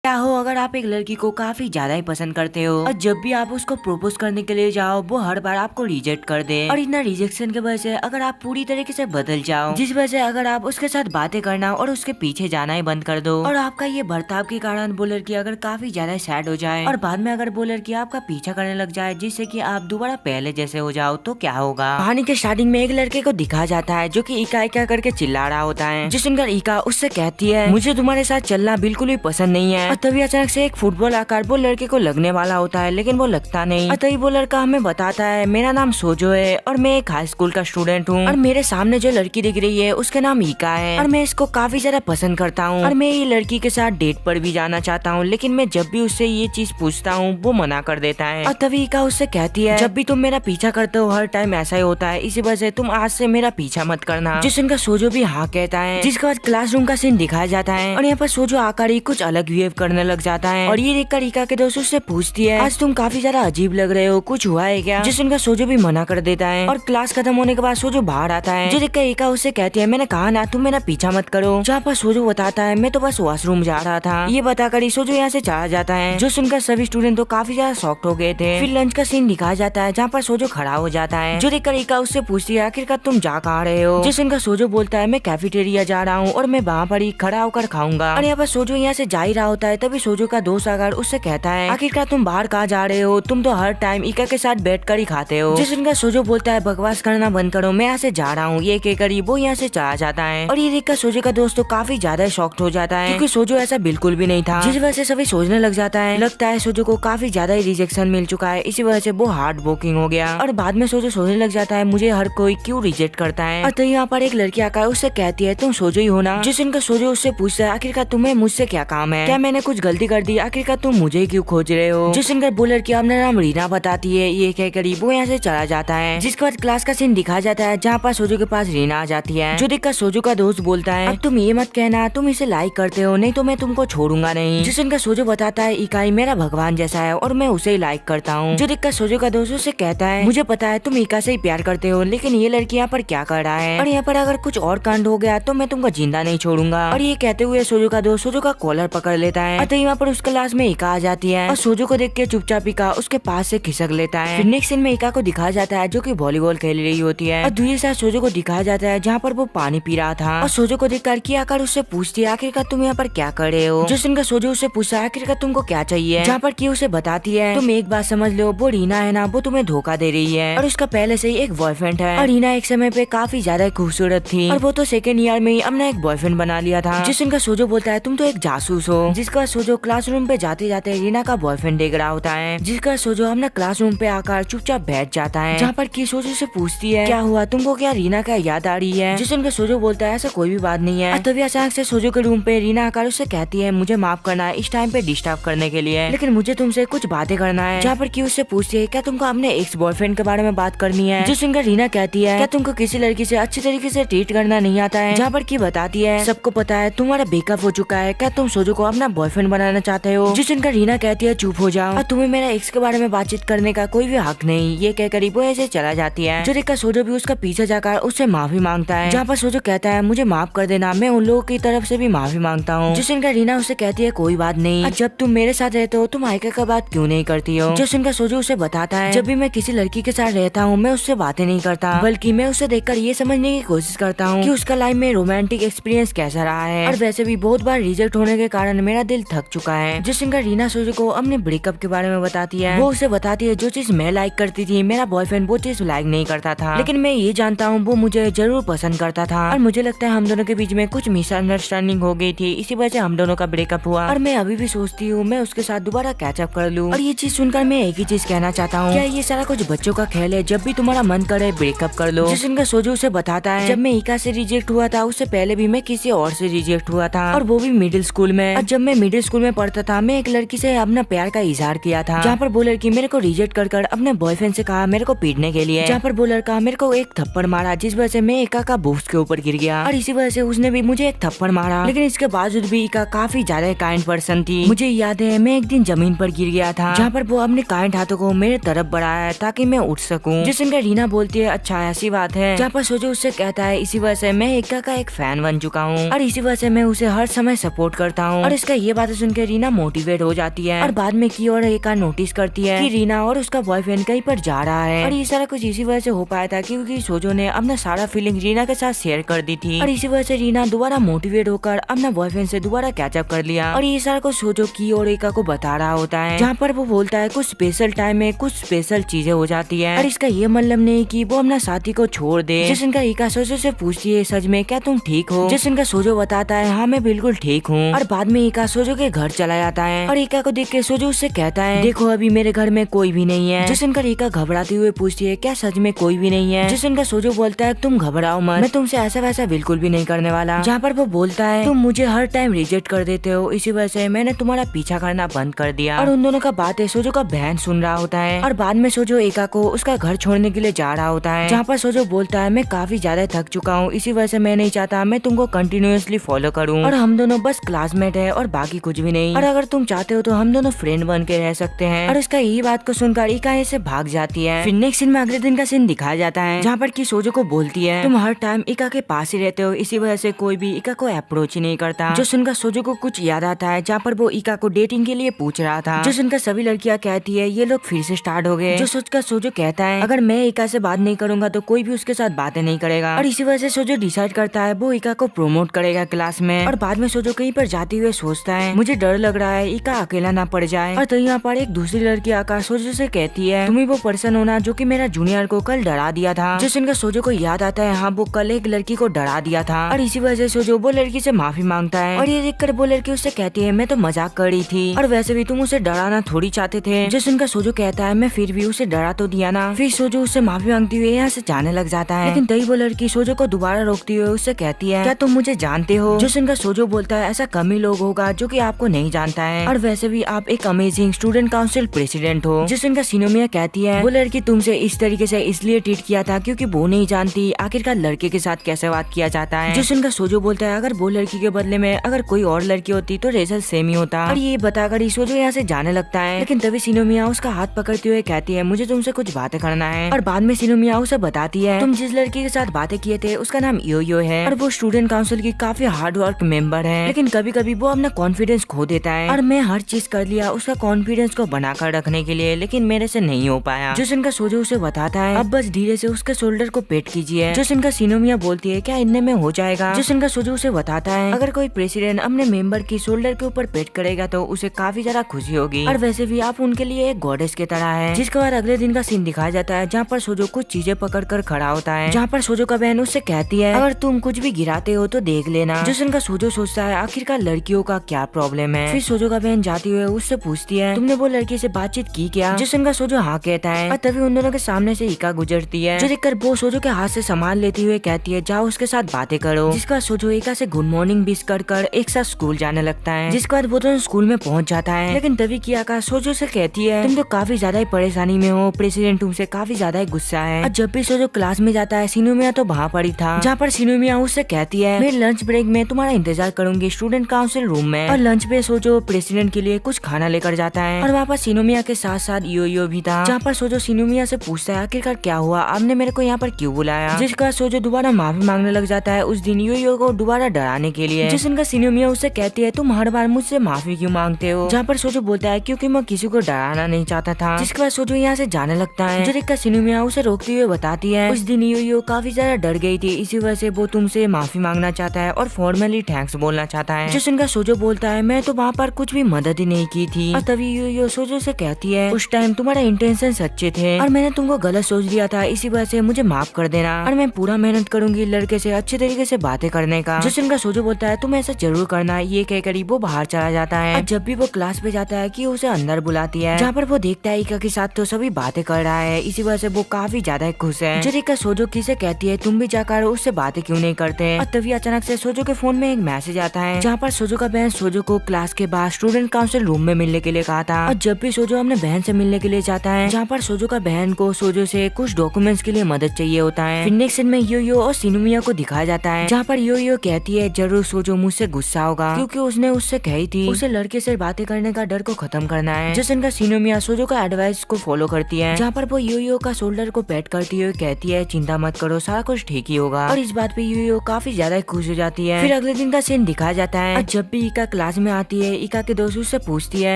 क्या हो अगर आप एक लड़की को काफी ज्यादा ही पसंद करते हो और जब भी आप उसको प्रपोज करने के लिए जाओ वो हर बार आपको रिजेक्ट कर दे और इतना रिजेक्शन की वजह से अगर आप पूरी तरीके से बदल जाओ, जिस वजह से अगर आप उसके साथ बातें करना और उसके पीछे जाना ही बंद कर दो और आपका ये बर्ताव के कारण वो लड़की अगर काफी ज्यादा सैड हो जाए और बाद में अगर वो लड़की आपका पीछा करने लग जाए जिससे कि आप दोबारा पहले जैसे हो जाओ, तो क्या होगा। कहानी के स्टार्टिंग में एक लड़के को दिखाया जाता है जो कि इका इका करके चिल्ला रहा होता है, जिस सुनकर इका उससे कहती है मुझे तुम्हारे साथ चलना बिल्कुल भी पसंद नहीं है। और तभी अचानक से एक फुटबॉल आकर वो लड़के को लगने वाला होता है लेकिन वो लगता नहीं। और तभी वो लड़का हमें बताता है मेरा नाम सोजो है और मैं एक हाई स्कूल का स्टूडेंट हूँ और मेरे सामने जो लड़की दिख रही है उसका नाम इका है और मैं इसको काफी ज्यादा पसंद करता हूँ और मैं ये लड़की के साथ डेट पर भी जाना चाहता हूँ, लेकिन मैं जब भी उससे ये चीज पूछता हूँ वो मना कर देता है। और तभी इका उससे कहती है जब भी तुम मेरा पीछा करते हो हर टाइम ऐसा ही होता है, इसी वजह से तुम आज से मेरा पीछा मत करना। जिस उनका सोजो भी हाँ कहता है। जिसके बाद क्लासरूम का सीन दिखाया जाता है और यहाँ पर सोजो आकर ही कुछ अलग बिहेव करने लग जाता है और ये देखकर इका के दोस्त उससे पूछती है आज तुम काफी ज्यादा अजीब लग रहे हो, कुछ हुआ है क्या। जिस उनका सोजो भी मना कर देता है और क्लास खत्म होने के बाद सोजो बाहर आता है, जो देखकर इका उससे कहती है मैंने कहा ना तुम मेरा पीछा मत करो। जहाँ पर सोजो बताता है मैं तो बस वॉशरूम जा रहा था, ये बताकर ही सोजो यहाँ से चला जाता है। जो सुनकर सभी स्टूडेंट तो काफी ज्यादा शॉक्ड हो गए थे। फिर लंच का सीन दिखाया जाता है जहाँ पर सोजो खड़ा हो जाता है, जो देखकर इका उससे पूछती है आखिरकार तुम जा कहाँ रहे हो। जो सुनकर सोजो बोलता है मैं कैफेटेरिया जा रहा हूँ और मैं वहाँ पर ही खड़ा होकर खाऊंगा। और यहाँ पर सोजो यहाँ से जा ही रहा होता है तभी सोजो का दोस्त आकर उससे कहता है आखिरकार तुम बाहर कहाँ जा रहे हो, तुम तो हर टाइम इका के साथ बैठ कर ही खाते हो। जिस उनका सोजो बोलता है बकवास करना बंद करो, मैं यहाँ से जा रहा हूँ, ये कहकर ही वो यहाँ से चला जाता है। और ये देखकर सोजो का दोस्त तो काफी ज्यादा शॉक्ड हो जाता है क्योंकि सोजो ऐसा बिल्कुल भी नहीं था, जिस वजह से सभी सोचने लग जाता है लगता है सोजो को काफी ज्यादा ही रिजेक्शन मिल चुका है, इसी वजह से वो हार्ट ब्रोकिंग हो गया। और बाद में सोजो सोचने लग जाता है मुझे हर कोई क्यों रिजेक्ट करता है। और तो यहाँ पर एक लड़की आकर उससे कहती है तुम सोजो ही हो ना। जिस उनका सोजो उससे पूछता है आखिरकार तुम्हें मुझसे क्या काम है, क्या मैंने कुछ गलती कर दी, आखिरकार तुम मुझे क्यों खोज रहे हो। जिस उनका वो लड़की अपना नाम रीना बताती है, ये कहकर वो यहाँ से चला जाता है। जिसके बाद क्लास का सीन दिखाया जाता है जहाँ पर सोजो के पास रीना आ जाती है, जो देखकर सोजो का दोस्त बोलता है अब तुम ये मत कहना तुम इसे लाइक करते हो, नहीं तो मैं तुमको छोड़ूंगा नहीं। जिस उनका सोजो बताता है इकाई मेरा भगवान जैसा है और मैं उसे ही लाइक करता हूँ। जो देखकर सोजो का दोस्त उससे कहता है मुझे पता है तुम इका से ही प्यार करते हो, लेकिन ये लड़की यहाँ पर क्या कर रहा है और यहाँ पर अगर कुछ और कांड हो गया तो मैं तुमको जिंदा नहीं छोड़ूंगा। और ये कहते हुए सोजो का दोस्त सोजो का कॉलर पकड़ लेता है और तो यहाँ पर उस क्लास में इका आ जाती है और सोजो को देख के चुपचाप इका उसके पास से खिसक लेता है। फिर नेक्स्ट सीन में इका को दिखाया जाता है जो कि वॉलीबॉल खेल रही होती है और दूसरी साइड सोजो को दिखाया जाता है जहाँ पर वो पानी पी रहा था और सोजो को देखकर किया आकर उससे पूछती है आखिरकार तुम यहाँ पर क्या कर रहे हो। जिस उनका सोजो उससे पूछता है आखिरकार तुमको क्या चाहिए, जहाँ पर की उसे बताती है तुम एक बात समझ लो वो रीना है ना वो तुम्हें धोखा दे रही है और उसका पहले से ही एक बॉयफ्रेंड है और रीना एक समय पे काफी ज्यादा खूबसूरत थी और वो तो सेकेंड ईयर में ही अपना एक बॉयफ्रेंड बना लिया था। जिस उनका सोजो बोलता है तुम तो एक जासूस हो। जिसका सोजो क्लासरूम पे जाते जाते रीना का बॉयफ्रेंड देख रहा होता है, जिसका सोजो अपना क्लासरूम पे आकर चुपचाप बैठ जाता है, जहाँ पर की सोजो से पूछती है क्या हुआ तुमको, क्या रीना का याद आ रही है। जिस उनका सोजो बोलता है ऐसा कोई भी बात नहीं है। तभी अचानक से सोजो के रूम पे रीना आकर उससे कहती है मुझे माफ करना इस टाइम पे डिस्टर्ब करने के लिए, लेकिन मुझे तुमसे कुछ बातें करना है। जहाँ पर की उससे पूछती है क्या तुमको अपने एक्स बॉयफ्रेंड के बारे में बात करनी है। जिस उनका रीना कहती है क्या तुमको किसी लड़की से अच्छी तरीके से ट्रीट करना नहीं आता है। जहाँ पर की बताती है सबको पता है तुम्हारा ब्रेकअप हो चुका है, क्या तुम सोजो को अपना बॉयफ्रेंड बनाना चाहते हो। जिस उनका रीना कहती है चुप हो जाओ और तुम्हें मेरा एक्स के बारे में बातचीत करने का कोई भी हक नहीं, ये कहकर वो ऐसे चला जाती है। जो देखकर सोजो भी उसका पीछे जाकर उससे माफी मांगता है, जहाँ पर सोजो कहता है मुझे माफ कर देना, मैं उन लोगों की तरफ से भी माफी मांगता हूँ। जिस उनका रीना उससे कहती है कोई बात नहीं, जब तुम मेरे साथ रहते हो तुम आयका का बात क्यों नहीं करती हो। जिस उनका सोजो उसे बताता है जब भी मैं किसी लड़की के साथ रहता हूँ मैं उससे बातें नहीं करता, बल्कि मैं उसे देखकर ये समझने की कोशिश करता हूँ कि उसका लाइफ में रोमांटिक एक्सपीरियंस कैसा रहा है और वैसे भी बहुत बार रिजेक्ट होने के कारण मेरा दिल थक चुका है। जिस उनका रीना सोजो को अपने ब्रेकअप के बारे में बताती है, वो उसे बताती है जो चीज मैं लाइक करती थी मेरा बॉयफ्रेंड वो चीज लाइक नहीं करता था, लेकिन मैं ये जानता हूँ वो मुझे जरूर पसंद करता था और मुझे लगता है हम दोनों के बीच में कुछ मिसअंडरस्टैंडिंग हो गई थी, इसी वजह से हम दोनों का ब्रेकअप हुआ और मैं अभी भी सोचती हूँ मैं उसके साथ दोबारा कैचअप कर लूँ। और ये चीज सुनकर मैं एक ही चीज कहना चाहता हूँ क्या ये सारा कुछ बच्चों का खेल है, जब भी तुम्हारा मन करे ब्रेकअप कर लो। जिस उनका सोजो उसे बताता है जब मैं इका से रिजेक्ट हुआ था उससे पहले भी मैं किसी और से रिजेक्ट हुआ था और वो भी मिडिल स्कूल में। और जब मैं मिडिल स्कूल में पढ़ता था मैं एक लड़की से अपना प्यार का इजहार किया था, जहाँ पर वो लड़की मेरे को रिजेक्ट कर अपने बॉयफ्रेंड से कहा मेरे को पीटने के लिए, जहाँ पर वो लड़का मेरे को एक थप्पड़ मारा जिस वजह से मैं इका का बूस्ट के ऊपर गिर गया और इसी वजह से उसने भी मुझे एक थप्पड़ मारा, लेकिन इसके बावजूद भी इका काफी ज्यादा काइंड पर्सन थी। मुझे याद है मैं एक दिन जमीन पर गिर गया था, जहाँ पर वो अपने काइंड हाथों को मेरे तरफ बढ़ाया ताकि मैं उठ सकूं। जिस उनका रीना बोलती है अच्छा ऐसी बात है, जहाँ पर सोजो उससे कहता है इसी वजह से मैं इका का एक फैन बन चुका हूँ और इसी वजह से मैं उसे हर समय सपोर्ट करता हूँ। और इसका ये बात सुन के रीना मोटिवेट हो जाती है और बाद में की और एका नोटिस करती है कि रीना और उसका बॉयफ्रेंड कहीं पर जा रहा है। और ये सारा कुछ इसी वजह से हो पाया था क्योंकि सोजो ने अपना सारा फीलिंग रीना के साथ शेयर कर दी थी और इसी वजह से रीना दोबारा मोटिवेट होकर अपना बॉयफ्रेंड से दोबारा कैचअप कर लिया। और ये सारा कुछ सोजो की और एका को बता रहा होता है, जहाँ पर वो बोलता है कुछ स्पेशल टाइम में कुछ स्पेशल चीजें हो जाती है और इसका ये मतलब नहीं कि वो अपना साथी को छोड़ दे। जिसन का एका सोजो से पूछती है सच में क्या तुम ठीक हो? जिसन का सोजो बताता है हाँ मैं बिल्कुल ठीक हूँ। और बाद में एका सोजो के घर चला जाता है और एका को देख के सोजो उससे कहता है देखो अभी मेरे घर में कोई भी नहीं है। जिसन का एका घबराते हुए पूछती है क्या सच में कोई भी नहीं है? जिसन का सोजो बोलता है तुम घबराओ मत, मैं तुमसे ऐसा वैसा बिल्कुल भी नहीं करने वाला। जहाँ पर वो बोलता है तुम मुझे हर टाइम रिजेक्ट कर देते हो, इसी वजह से मैंने तुम्हारा पीछा करना बंद कर दिया। और उन दोनों का बातें सोजो का बहन सुन रहा होता है और बाद में सोजो एका को उसका घर छोड़ने के लिए जा रहा होता है, जहाँ पर सोजो बोलता है मैं काफी ज्यादा थक चुका हूँ, इसी वजह से मैं नहीं चाहता मैं तुमको कंटिन्यूअसली फॉलो करूँ और हम दोनों बस क्लासमेट है और बाकी कुछ भी नहीं, और अगर तुम चाहते हो तो हम दोनों फ्रेंड बन के रह सकते हैं। और उसका यही बात को सुनकर इका से भाग जाती है। फिर नेक्स्ट सीन में अगले दिन का सीन दिखाया जाता है, जहाँ पर की सोजो को बोलती है तुम हर टाइम इका के पास ही रहते हो, इसी वजह से कोई भी इका को अप्रोच ही नहीं करता। जो सुनकर सोजो को कुछ याद आता है, जहाँ पर वो इका को डेटिंग के लिए पूछ रहा था। जो सुनकर सभी लड़कियां कहती है ये लोग फिर से स्टार्ट हो गए। जो सोचकर सोजो कहता है अगर मैं इका से बात नहीं करूंगा तो कोई भी उसके साथ बातें नहीं करेगा। और इसी वजह से सोजो डिसाइड करता है वो इका को प्रमोट करेगा क्लास में। और बाद में सोजो कहीं पर जाते हुए सोचता है मुझे डर लग रहा है इका अकेला ना पड़ जाए। और तो यहाँ पर एक दूसरी लड़की आकर सोजो से कहती है तुम ही वो पर्सन होना जो कि मेरा जूनियर को कल डरा दिया था। जो सुनकर सोजो को याद आता है हाँ वो कल एक लड़की को डरा दिया था। और इसी वजह से सोजो वो लड़की से माफी मांगता है और ये देखकर वो लड़की उससे कहती है मैं तो मजाक कर रही थी और वैसे भी तुम उसे डराना थोड़ी चाहते थे। जो सुनकर सोजो कहता है मैं फिर भी उसे डरा तो दिया ना। फिर सोजो उससे माफी मांगती हुए यहाँ से जाने लग जाता है, लेकिन तभी वो लड़की सोजो को दोबारा रोकती हुए उससे कहती है क्या तुम मुझे जानते हो? जो सुनकर सोजो बोलता है ऐसा कम ही लोग होगा जो कि आपको नहीं जानता है और वैसे भी आप एक अमेजिंग स्टूडेंट काउंसिल प्रेसिडेंट हो। जो सुनकर सिनोमिया कहती है वो लड़की तुमसे इस तरीके से इसलिए ट्रीट किया था क्योंकि वो नहीं जानती आखिरकार लड़के के साथ कैसे बात किया जाता है। जो सुनकर सोजो बोलता है अगर वो लड़की के बदले में अगर कोई और लड़की होती तो रिजल्ट सेम ही होता। और ये बताकर ही सोजो यहाँ से जाने लगता है, लेकिन तभी सिनोमिया उसका हाथ पकड़ते हुए कहती है मुझे तुमसे कुछ बातें करना है। और बाद में सिनोमिया उसे बताती है तुम जिस लड़की के साथ बातें किए थे उसका नाम यो है और वो स्टूडेंट काउंसिल की काफी हार्ड वर्क मेंबर है, लेकिन कभी कभी वो अपना कॉन्फिडेंस खो देता है। और मैं हर चीज कर लिया उसका कॉन्फिडेंस को बनाकर रखने के लिए, लेकिन मेरे से नहीं हो पाया। जो सुनकर सोजो उसे बताता है अब बस धीरे से उसके शोल्डर को पेट कीजिए। जो सुनकर सिनोमिया बोलती है क्या इतने में हो जाएगा? जो सुनकर सोजो उसे बताता है अगर कोई प्रेसिडेंट अपने मेंबर की शोल्डर के ऊपर पेट करेगा तो उसे काफी ज्यादा खुशी होगी और वैसे भी आप उनके लिए एक गॉडेस की तरह है। जिसके बाद अगले दिन का सीन दिखाया जाता है, जहाँ पर सोजो कुछ चीजें पकड़ कर खड़ा होता है, जहाँ पर सोजो का बहन उससे कहती है अगर तुम कुछ भी गिराते हो तो देख लेना। जो सुनकर सोजो सोचता है आखिरकार लड़कियों का क्या प्रॉब्लम है। फिर सोजो का बहन जाती हुए उससे पूछती है तुमने वो लड़की से बातचीत की क्या? जो सुनकर सोजो हाँ कहता है और तभी उन दोनों के सामने से इका गुजरती है, जो देखकर वो सोजो के हाथ से सामान लेते हुए कहती है जाओ उसके साथ बातें करो। जिसका सोजो इका से गुड मॉर्निंग विश कर एक साथ स्कूल जाने लगता है। जिसके बाद वो दोनों स्कूल में पहुंच जाता है, लेकिन तभी की आका सोजो से कहती है तुम तो काफी ज्यादा ही परेशानी में हो, प्रेसिडेंट तुमसे काफी ज्यादा ही गुस्सा है। और जब भी सोजो क्लास में जाता है सिनोमिया तो वहाँ पर ही था, जहाँ पर सिनोमिया उससे कहती है मैं लंच ब्रेक में तुम्हारा इंतजार करूंगी स्टूडेंट काउंसिल रूम में। और लंच पे सोजो प्रेसिडेंट के लिए कुछ खाना लेकर जाता है और वहाँ पर सिनोमिया के साथ साथ यो भी था, जहाँ पर सोजो सिनोमिया से पूछता है आखिरकार क्या हुआ, आपने मेरे को यहाँ पर क्यों बुलाया? जिसका सोजो दोबारा माफी मांगने लग जाता है उस दिन यो को दोबारा डराने के लिए। जिसका सिनोमिया उससे कहती है तुम हर बार मुझसे माफी क्यों मांगते हो? जहाँ पर सोजो बोलता है क्योंकि मैं किसी को डराना नहीं चाहता था। जिसके बाद सोजो यहाँ से जाने लगता है, जो देखकर सिनोमिया उसे रोकते हुए बताती है उस दिन यो काफी ज्यादा डर गई थी, इसी वजह से वो तुमसे माफी मांगना चाहता है और फॉर्मली थैंक्स बोलना चाहता है। जो सुनकर सोजो बोलता है मैं तो वहाँ पर कुछ भी मदद ही नहीं की थी। और तभी यो सोजो से कहती है उस टाइम तुम्हारा इंटेंशन सच्चे थे और मैंने तुमको गलत सोच लिया था, इसी वजह से मुझे माफ कर देना और मैं पूरा मेहनत करूंगी लड़के से अच्छे तरीके से बातें करने का। जो सुनकर सोजो बोलता है तुम ऐसा जरूर करना, ये कहकर वो बाहर चला जाता है। और जब भी वो क्लास पे जाता है कि उसे अंदर बुलाती है, जहाँ पर वो देखता है इका के साथ तो सभी बातें कर रहा है, इसी वजह से वो काफी ज्यादा खुश है। जो देखकर सोजो किसे कहती है तुम भी जाकर उससे बातें क्यों नहीं करते। और तभी अचानक से सोजो के फोन में एक मैसेज आता है, जहाँ पर सोजो का बहन सोजो को क्लास के बाद स्टूडेंट काउंसिल रूम में मिलने के लिए कहा था। और जब भी सोजो अपने बहन से मिलने के लिए जाता है, जहाँ पर सोजो का बहन को सोजो से कुछ डॉक्यूमेंट्स के लिए मदद चाहिए होता है। फिर नेक्स्ट सीन में यो और सिनोमिया को दिखाया जाता है, जहाँ पर यो कहती है जरूर सोजो मुझसे गुस्सा होगा क्योंकि उसने उससे कही थी उसे लड़के से बातें करने का डर को खत्म करना है। जिसका सिनोमिया सोजो का एडवाइस को फॉलो करती है, जहाँ पर वो यो का शोल्डर को पैट करती हुई कहती है चिंता मत करो सारा कुछ ठीक ही होगा। और इस बात पे यो काफी ज्यादा खुश हो जाती है। फिर अगले दिन का सीन दिखाया जाता है, जब भी इका क्लास में आती है, इका के दोस्त उससे पूछती है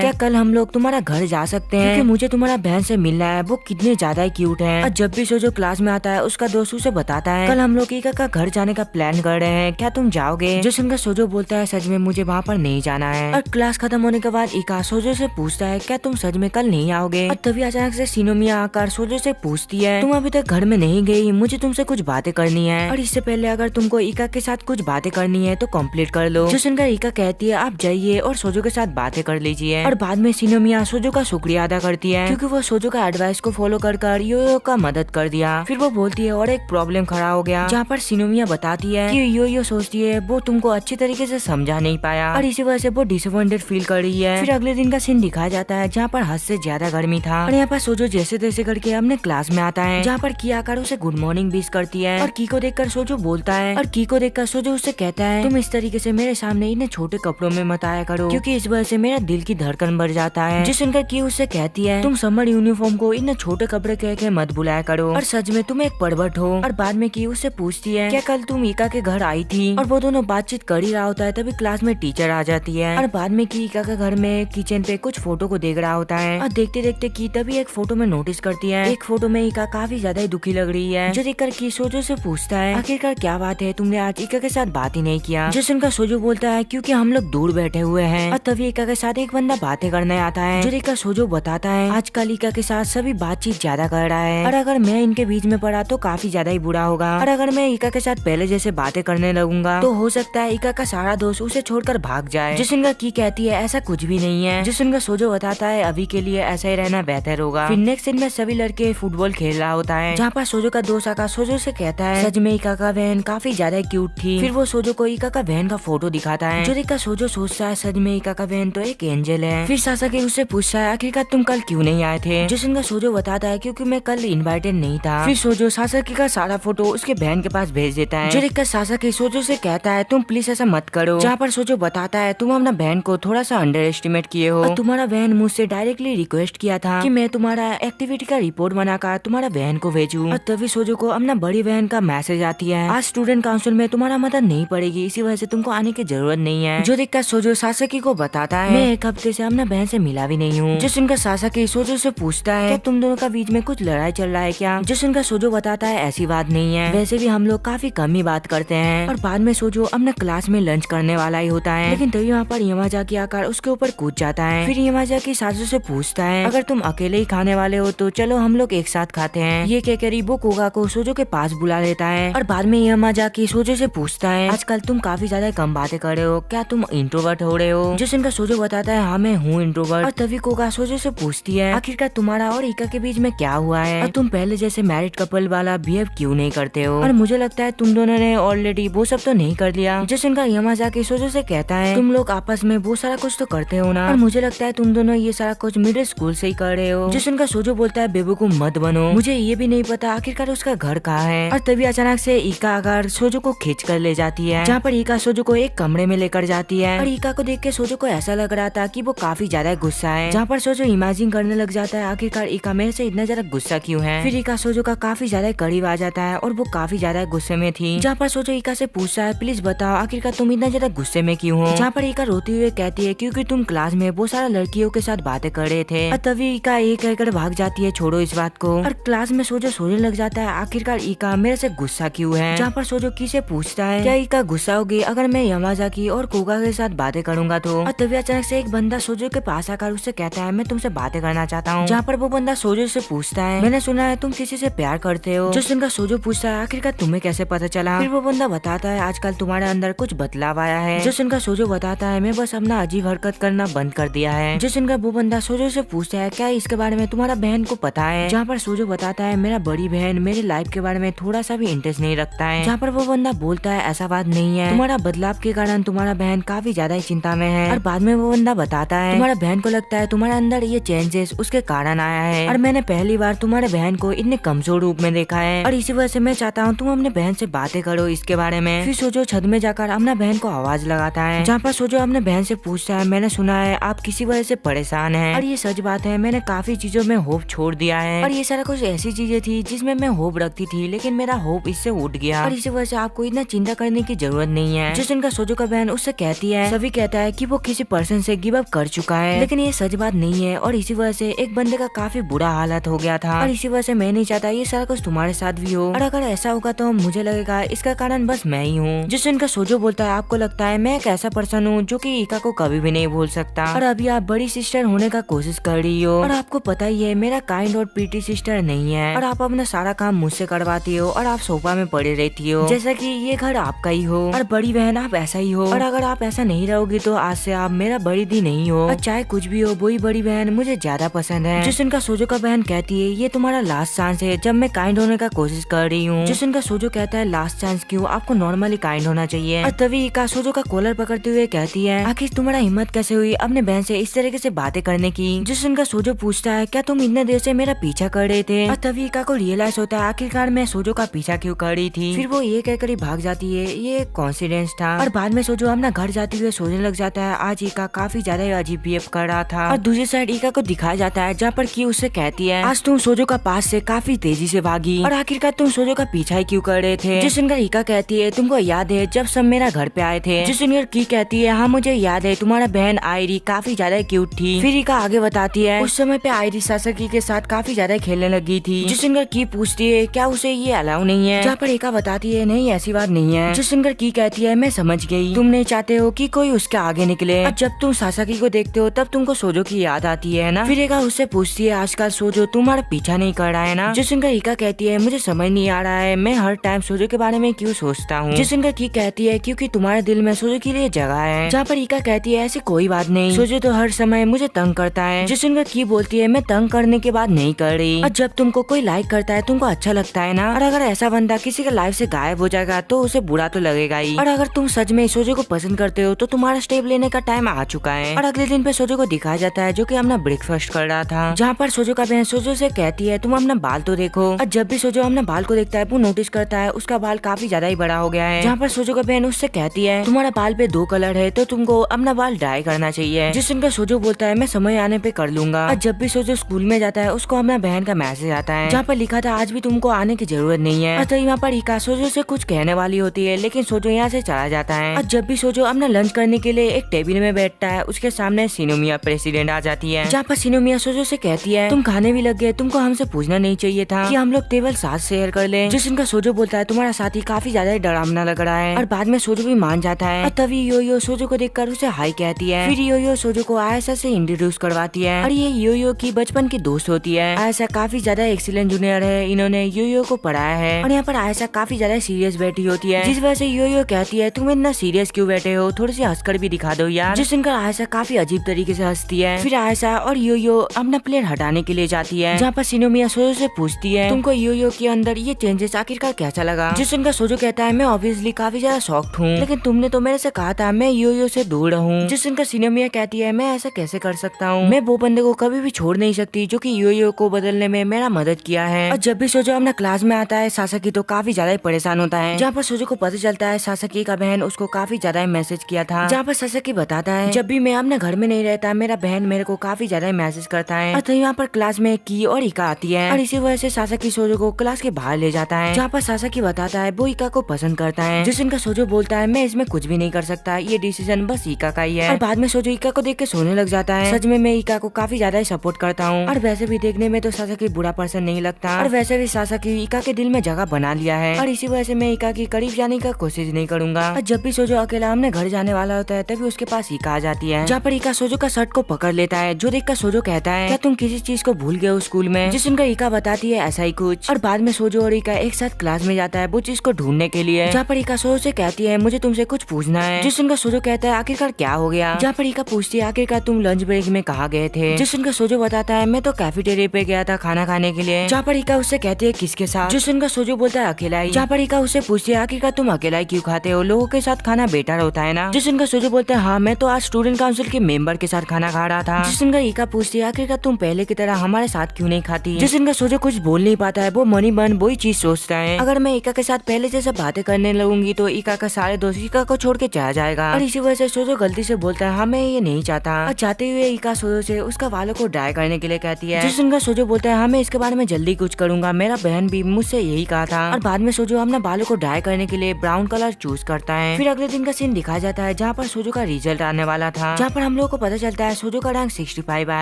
क्या कल हम लोग तुम्हारा घर जा सकते हैं, क्योंकि मुझे तुम्हारा बहन से मिलना है, वो कितने ज्यादा ही क्यूट है। और जब भी सोजो क्लास में आता है उसका दोस्त उसे बताता है कल हम लोग इका का घर जाने का प्लान कर रहे हैं, क्या तुम जाओगे। जो सुनकर सोजो बोलता है सच में मुझे वहाँ पर नहीं जाना है। और क्लास खत्म होने के बाद इका सोजो से पूछता है क्या तुम सच में कल नहीं आओगे। और तभी अचानक से शिनोमिया आकर सोजो से पूछती है तुम अभी तक घर में नहीं गई, मुझे तुमसे कुछ बातें करनी है, और इससे पहले अगर तुमको इका के साथ कुछ बातें करनी है तो कंप्लीट कर लो। जो सुनकर इका कहती है आप जाइए और सोजो के साथ बातें कर लीजिए। और बाद में शिनोमिया सोजो का शुक्रिया अदा करती है क्योंकि वो सोजो का एडवाइस को फॉलो कर यो का मदद कर दिया। फिर वो बोलती है और एक प्रॉब्लम खड़ा हो गया, जहाँ पर शिनोमिया बताती है कि यो सोचती है वो तुमको अच्छी तरीके से समझा नहीं पाया और इसी वजह से वो डिसअपॉइंटेड फील कर रही है। फिर अगले दिन का सीन दिखाया जाता है जहाँ पर हद से ज्यादा गर्मी था और यहाँ पर सोजो जैसे तैसे करके अपने क्लास में आता है, जहाँ पर की आकर उसे गुड मॉर्निंग विश करती है। और की को देखकर सोजो बोलता है और की को देखकर सोजो उससे कहता है तुम इस तरीके से मेरे सामने इन्हें छोटे कपड़ों में मत आया करो, क्योंकि इस वजह से मेरा दिल की धड़कन बढ़ जाता है। जो सुनकर की उससे कहती है तुम समर यूनिफॉर्म को इन्हें छोटे कपड़े कह के मत बुलाया करो, और सच में तुम एक परवट हो। और बाद में की उससे पूछती है क्या कल तुम इका के घर आई थी, और वो दोनों बातचीत कर ही रहा होता है तभी क्लास में टीचर आ जाती है। और बाद में की इका के घर में किचन पे कुछ फोटो को देख रहा होता है और देखते देखते की तभी एक फोटो में नोटिस करती है एक फोटो में इका काफी ज्यादा दुखी लग रही है। जो देखकर की सोजो से पूछता है आखिरकार क्या बात है, तुमने आज इका के साथ बात ही नहीं किया। जो सुनकर सोजो बोलता है क्योंकि हम लोग दूर बैठे हुए हैं। और तभी इका के साथ एक बंदा बातें करने आता है। जो देखकर सोजो बताता है आजकल इका के साथ सभी बातचीत ज्यादा कर रहा है और अगर मैं इनके बीच में पड़ा तो काफी ज्यादा ही बुरा होगा, और अगर मैं इका के साथ पहले जैसे बातें करने लगूंगा तो हो सकता है इका का सारा दोस्त उसे छोड़कर भाग जाए। जो सुनकर की कहती है ऐसा कुछ भी नहीं है। जो सुनकर सोजो बताता है अभी के लिए ऐसा ही रहना बेहतर होगा। फिर नेक्स्ट सीन में सभी लड़के फुटबॉल खेल रहा होता है, जहाँ पर सोजो का दोस्त आका सोजो से कहता है सच में इका का बहन काफी ज्यादा क्यूट थी। फिर वो सोजो को इका का बहन का फोटो दिखाता है, जो देखकर सोजो सोचता है सच में इका का बहन तो एक एंजल है। फिर सासाकी उससे पूछता है आखिरकार तुम कल क्यों नहीं आए थे। जो सुनकर सोजो बताता है क्योंकि मैं कल इनवाइटेड नहीं था। फिर सोजो सासाकी का सारा फोटो उसके बहन के पास भेज देता है, जो देखकर सासाकी सोजो से कहता है तुम प्लीज ऐसा मत करो। जहाँ पर सोजो बताता है तुम अपना बहन को थोड़ा सा अंडर एस्टिमेट किए हो, और तुम्हारा बहन मुझसे डायरेक्टली रिक्वेस्ट किया था कि मैं तुम्हारा एक्टिविटी का रिपोर्ट बनाकर तुम्हारा बहन को भेजूं। और तभी सोजो को अपना बड़ी बहन का मैसेज आती है आज स्टूडेंट काउंसिल में तुम्हारा मदद नहीं पड़ेगी, इसी वजह से तुमको आने की जरूरत नहीं है। जो देखकर सोजो सासाकी को बताता है मैं एक हफ्ते से अपना बहन से मिला भी नहीं हूँ। जो सुनकर सासाकी सोजो से पूछता है क्या तुम दोनों का बीच में कुछ लड़ाई चल रहा है क्या। जो सुनकर सोजो बताता है ऐसी बात नहीं है, वैसे भी हम लोग काफी कम ही बात करते हैं। और बाद में सोजो अपने क्लास में लंच करने वाला ही होता है, लेकिन तभी वहाँ पर यमाजाकी आकर उसके ऊपर कूद जाता है। फिर यमाजाकी सासू से पूछता है अगर तुम अकेले ही खाने वाले हो तो चलो हम लोग एक साथ खाते हैं। ये कहकर वो कोगा को सोजो के पास बुला लेता है। और बाद में यमाजाकी सोजो से पूछता है आजकल तुम काफी ज्यादा कम बातें कर रहे हो, क्या तुम इंट्रोवर्ट हो रहे हो। जो सुनकर सोजो बताता है हाँ मैं हूँ इंट्रोवर्ट। और तभी कोगा सोजो से पूछती है आखिरकार तुम्हारा और इका के बीच में क्या हुआ है, और तुम पहले जैसे मैरिड कपल वाला बिहेव क्यों नहीं करते हो। और मुझे लगता है तुम दोनों ने ऑलरेडी वो सब तो नहीं कर लिया। जो सुनकर यमाजाकी सोजो से कहता है तुम लोग आपस में वो सारा कुछ तो करते हो ना, और मुझे लगता है तुम दोनों ये सारा कुछ मिडिल स्कूल से ही कर रहे हो। जो सुनकर सोजो बोलता है बेवकूफ मत बनो, मुझे ये भी नहीं पता आखिरकार उसका घर कहाँ है। और तभी अचानक से इका आकर सोजो को खींच कर ले जाती है, जहाँ पर इका सोजो को एक कमरे में लेकर जाती है। और इका को देख के सोजो को ऐसा लग रहा था कि वो काफी ज्यादा गुस्सा है, जहाँ पर सोजो इमेजिन करने लग जाता है आखिरकार इका मेरे से इतना ज्यादा गुस्सा क्यों है। फिर इका सोजो का काफी ज्यादा करीब आ जाता है और वो काफी ज्यादा गुस्से में थी, जहाँ पर सोजो इका से पूछता है प्लीज बताओ आखिरकार तुम इतना ज्यादा गुस्से में क्यों हो। जहाँ पर इका रोती हुए कहती है क्योंकि तुम क्लास में वो सारा लड़कियों के साथ बातें कर रहे थे। और तभी इका एक कहकर भाग जाती है छोड़ो इस बात को, और क्लास में सोजो सोचने लग जाता है आखिरकार इका मेरे से गुस्सा क्यों है। जहाँ पर सोजो की से पूछता है क्या इका गुस्सा होगी अगर मैं यमाजाकी और कोगा के साथ बातें करूंगा तो। और तभी अचानक से एक बंदा सोजो के पास आकर उससे कहता है मैं तुमसे बातें करना चाहता हूँ। जहाँ पर वो बंदा सोजो से पूछता है मैंने सुना है तुम किसी से प्यार करते हो। जो सुनकर सोजो पूछता है आखिरकार तुम्हें कैसे पता चला। फिर वो बंदा बताता है आजकल तुम्हारे अंदर कुछ बदलाव आया है। जो सुनकर सोजो बताता है मैं बस अपना अजीब हरकत करना बंद कर दिया है। जो सुनकर वो बंदा सोजो से पूछता है क्या इसके बारे में तुम्हारा बहन को पता है। जहाँ पर सोजो बताता है मेरा बड़ी बहन मेरी लाइफ के बारे में थोड़ा सा भी इंटरेस्ट नहीं रखता है। जहाँ पर वो बंदा बोलता है ऐसा बात नहीं है, तुम्हारा बदलाव के कारण तुम्हारा बहन काफी ज्यादा ही चिंता में है। और बाद में वो बंदा बताता है तुम्हारा बहन को लगता है तुम्हारे अंदर ये चेंजेस उसके कारण आया है, और मैंने पहली बार तुम्हारे बहन को इतने कमजोर रूप में देखा है, और इसी वजह से मैं चाहता हूँ तुम अपने बहन से बातें करो इसके बारे में। फिर सोजो छत में जाकर अपना बहन को आवाज लगाता है, जहाँ पर सोजो अपने बहन से पूछता है मैंने सुना है आप किसी वजह से परेशान है, और ये सच बात है मैंने काफी चीजों में होप छोड़ दिया है, और ये सारा कुछ ऐसी चीजें थी जिसमें मैं होप रखती थी लेकिन मेरा होप इससे उठ गया, और इसी वजह से आपको इतना चिंता करने की जरूरत नहीं है। जो सुनकर सोजो का बहन उससे कहती है सभी कहते कहता है कि वो किसी पर्सन से गिव अप कर चुका है, लेकिन ये सच बात नहीं है और इसी वजह से एक बंदे का काफी बुरा हालत हो गया था और इसी वजह से मैं नहीं चाहता ये सारा कुछ तुम्हारे साथ भी हो, और अगर ऐसा होगा तो मुझे लगेगा इसका कारण बस मैं ही हूँ। जिससे इनका सोजो बोलता है आपको लगता है मैं एक ऐसा पर्सन हूँ जो कि इका को कभी भी नहीं भूल सकता, और अभी आप बड़ी सिस्टर होने का कोशिश कर रही हो और आपको पता ही है मेरा काइंड और पीटी सिस्टर नहीं है, और आप अपना सारा काम मुझसे करवाती हो और आप सोफा में पड़ी रहती हो जैसा कि ये घर आपका ही हो, और बड़ी बहन आप ऐसा ही हो, और अगर आप ऐसा नहीं रहोगी तो आज से आप मेरा बड़ी दी नहीं हो, और चाहे कुछ भी हो वही बड़ी बहन मुझे ज्यादा पसंद है। जिस इनका सोजो का बहन कहती है ये तुम्हारा लास्ट चांस है जब मैं काइंड होने का कोशिश कर रही हूँ। जिस इनका सोजो कहता है लास्ट चांस क्यों, आपको नॉर्मली काइंड होना चाहिए, और तभी इका सोजो का कॉलर पकड़ते हुए कहती है आखिर तुम्हारा हिम्मत कैसे हुई अपने बहन से इस तरीके से बातें करने की। जिस इनका सोजो पूछता है क्या तुम इतने देर से मेरा पीछा कर रहे थे, और तभी इका को रियलाइज होता है आखिरकार मैं सोजो का पीछा क्यों कर रही थी। फिर वो ये कहकर ही भाग जाती है ये कॉन्सिडेंस था, और बाद में सोजो अपना घर जाते हुए सोचने लग जाता है आज इका काफी ज्यादा अजीब बिहेव कर रहा था, और दूसरी साइड इका को दिखाया जाता है जहाँ पर की उससे कहती है आज तुम सोजो का पास से काफी तेजी से भागी और आखिरकार तुम सोजो का पीछा ही क्यों कर रहे थे। जिस इनका इका कहती है तुमको याद है जब सब मेरा घर पे आए थे। जिस इनका की कहती है हाँ मुझे याद है तुम्हारा बहन आयरी काफी ज्यादा क्यूट थी। फिर इका आगे बताती है उस समय पे आयरी सासाकी के साथ काफी ज्यादा खेलने लगी थी। जिस इनका की पूछती है क्या उसे ये अलाउ नहीं है, जहाँ पर इका बताती है नहीं ऐसी बात नहीं है। जिस इनका की कहती है मैं समझ गई तुम नहीं चाहते हो कि कोई उसके आगे निकले, और जब तुम सासाकी को देखते हो तब तुमको सोजो की याद आती है ना। फिर इका उससे पूछती है आजकल सोजो तुम्हारा पीछा नहीं कर रहा है ना। जिस इनका इका कहती है मुझे समझ नहीं आ रहा है मैं हर टाइम सोजो के बारे में क्यों सोचता हूँ। जिस इनका की कहती है क्योंकि तुम्हारे दिल में सोजो के लिए जगह है, जहाँ पर इका कहती है ऐसी कोई बात नहीं सोजो तो हर समय मुझे तंग करता है। जिस इनका की बोलती है मैं तंग करने के बाद नहीं कर रही, और जब तुमको कोई लाइक करता है तुमको अच्छा लगता है ना, और अगर ऐसा बंदा किसी के लाइफ से गायब हो जाएगा तो उसे बुरा तो लगेगा ही, और अगर तुम सच में सोजो को पसंद करते हो तो तुम्हारा स्टेप लेने का टाइम आ चुका है। और अगले दिन पे सोजो को दिखाया जाता है जो कि अपना ब्रेकफास्ट कर रहा था, जहाँ पर सोजो का बहन सोजो से कहती है तुम अपना बाल तो देखो, और जब भी सोजो अपना बाल को देखता है वो नोटिस करता है उसका बाल काफी ज्यादा ही बड़ा हो गया है। जहाँ पर सोजो का बहन उससे कहती है तुम्हारा बाल पे 2 कलर है तो तुमको अपना बाल डाई करना चाहिए। जिस इनका सोजो बोलता है मैं समय आने पे कर लूंगा, और जब भी सोजो स्कूल में जाता है उसको अपना बहन का मैसेज आता है जहाँ पर लिखा था आज भी तुमको आने की जरूरत नहीं है। तो यहाँ पर इका सोजो से कुछ कहने वाली होती है लेकिन सोजो यहाँ से चला जाता है, और जब भी सोजो अपना लंच करने के लिए एक टेबल में बैठता है उसके सामने सिनोमिया प्रेसिडेंट आ जाती है, जहाँ पर सिनोमिया सोजो से कहती है तुम खाने भी लग गए तुमको हमसे पूछना नहीं चाहिए था कि हम लोग टेबल साथ शेयर कर ले। जिस इनका सोजो बोलता है तुम्हारा साथी काफी ज्यादा डरावना लग रहा है, और बाद में सोजो भी मान जाता है, और तभी योयो सोजो को देखकर उसे हाई कहती है। फिर योयो सोजो को आयशा से इंट्रोड्यूस करवाती है, और ये योयो की बचपन की दोस्त होती है। आयशा काफी ज्यादा एक्सीलेंट जूनियर है, इन्होंने योयो को पढ़ाया है, और यहाँ पर आयशा काफी ज्यादा सीरियस बैठी होती है, जिस वजह से योयो कहती है तुम इतना सीरियस क्यों बैठे हो, थोड़ी सी हंसकर भी दिखा दो यार। जिस इनका आयशा काफी अजीब तरीके से हंसती है। फिर आयशा और योयो अपना प्लेट हटाने के लिए जाती है, जहाँ पर सिनोमिया सोजो से पूछती है तुमको योयो के अंदर ये चेंजेस आखिरकार कैसा लगा। जिस इनका सोजो कहता है मैं ऑब्वियसली काफी ज्यादा शॉक्ड हूँ, लेकिन तुमने तो मेरे से कहा था मैं योयो से दूर रहूं। जिस इनका सिनोमिया कहती है मैं ऐसा कैसे कर सकता हूँ, मैं वो बंदे को कभी भी छोड़ नहीं सकती जो कि योयो को बदलने में मेरा मदद किया है। और जब भी सोजो अपना क्लास में आता है सासाकी तो काफी ज्यादा परेशान होता है, जहाँ पर सोजो को पता चलता है सासाकी का बहन उसको काफी ज्यादा मैसेज किया था, जहाँ पर सासाकी बताता है जब भी मैं अपने घर में नहीं रहता मेरा बहन मेरे को काफी ज्यादा मैसेज करता है। और तो यहाँ पर क्लास में की और इका आती है, और इसी वजह से सासाकी सोजो को क्लास के बाहर ले जाता है, जहाँ पर सासाकी बताता है वो इका को पसंद करता है। जिस इनका सोजो बोलता है मैं इसमें कुछ भी नहीं कर सकता, ये डिसीजन बस इका का ही है। और बाद में सोजो इका को देख के सोने लग जाता है। सच में मैं इका को काफी ज्यादा सपोर्ट करता हूँ, और वैसे भी देखने में तो सासाकी बुरा पर्सन नहीं लगता, और वैसे भी सासाकी इका के दिल में जगह बना लिया है, और इसी वजह से मैं इका की करीब जाने का कोशिश नहीं करूंगा। और जब भी सोजो अकेला हमने घर जाने वाला होता है तभी उसके पास इका आ जाती है, जहाँ पर इका सोजो का शर्ट को पकड़ लेता है, जो देखकर सोजो कहता है क्या तुम किसी चीज को भूल गए हो स्कूल में। जिस इनका इका बताती है ऐसा ही कुछ, और बाद में सोजो और इका एक साथ क्लास में जाता है वो चीज को ढूंढने के लिए, जहाँ पर इका सोजो से कहती है मुझे तुमसे कुछ पूछना है। जिस इनका सोजो कहता है आखिरकार क्या हो गया, जहाँ पर इका पूछती है आखिरकार तुम लंच ब्रेक में कहाँ गए थे। जिस इनका सोजो बताता है मैं तो कैफेटेरिया पे गया था खाना खाने के लिए, जहाँ पर इका उससे कहती है किसके साथ। जिस इनका सोजो बोलता है अकेला ही, जहाँ पर इका उससे पूछती है आखिरकार तुम अकेला ही क्यों खाते हो, लोगों के साथ खाना बेटर होता है ना। जिस इनका सोजो बोलता है हाँ मैं तो आज स्टूडेंट काउंसिल के मेंबर के साथ खाना खा रहा था। जिस इनका इका पूछती है आखिरकार तुम पहले की तरह हमारे साथ क्यों नहीं खाती। जिस इनका सोजो कुछ बोल नहीं पाता है, वो मनी बन वही चीज सोचता है, अगर मैं इका के साथ पहले जैसे बातें करने लगूंगी तो इका का सारे दोस्त इका को छोड़ के चला जाएगा, और इसी वजह से सोजो गलती से बोलता है हाँ मैं ये नहीं चाहता। और चाहते हुए इका सोजो से उसका बालों को ड्राई करने के लिए कहती है। जिस इनका सोजो बोलता है हाँ मैं इसके बारे में जल्दी कुछ करूंगा, मेरा बहन भी मुझसे यही कहा था। और बाद में सोजो अपना बालों को ड्राई करने के लिए ब्राउन कलर चूज करता है। फिर अगले दिन का सीन दिखाया जाता है जहाँ पर सोजो का रिजल्ट आने वाला था, जहाँ पर हम लोग को पता चलता है सोजो का रैंक 65 आया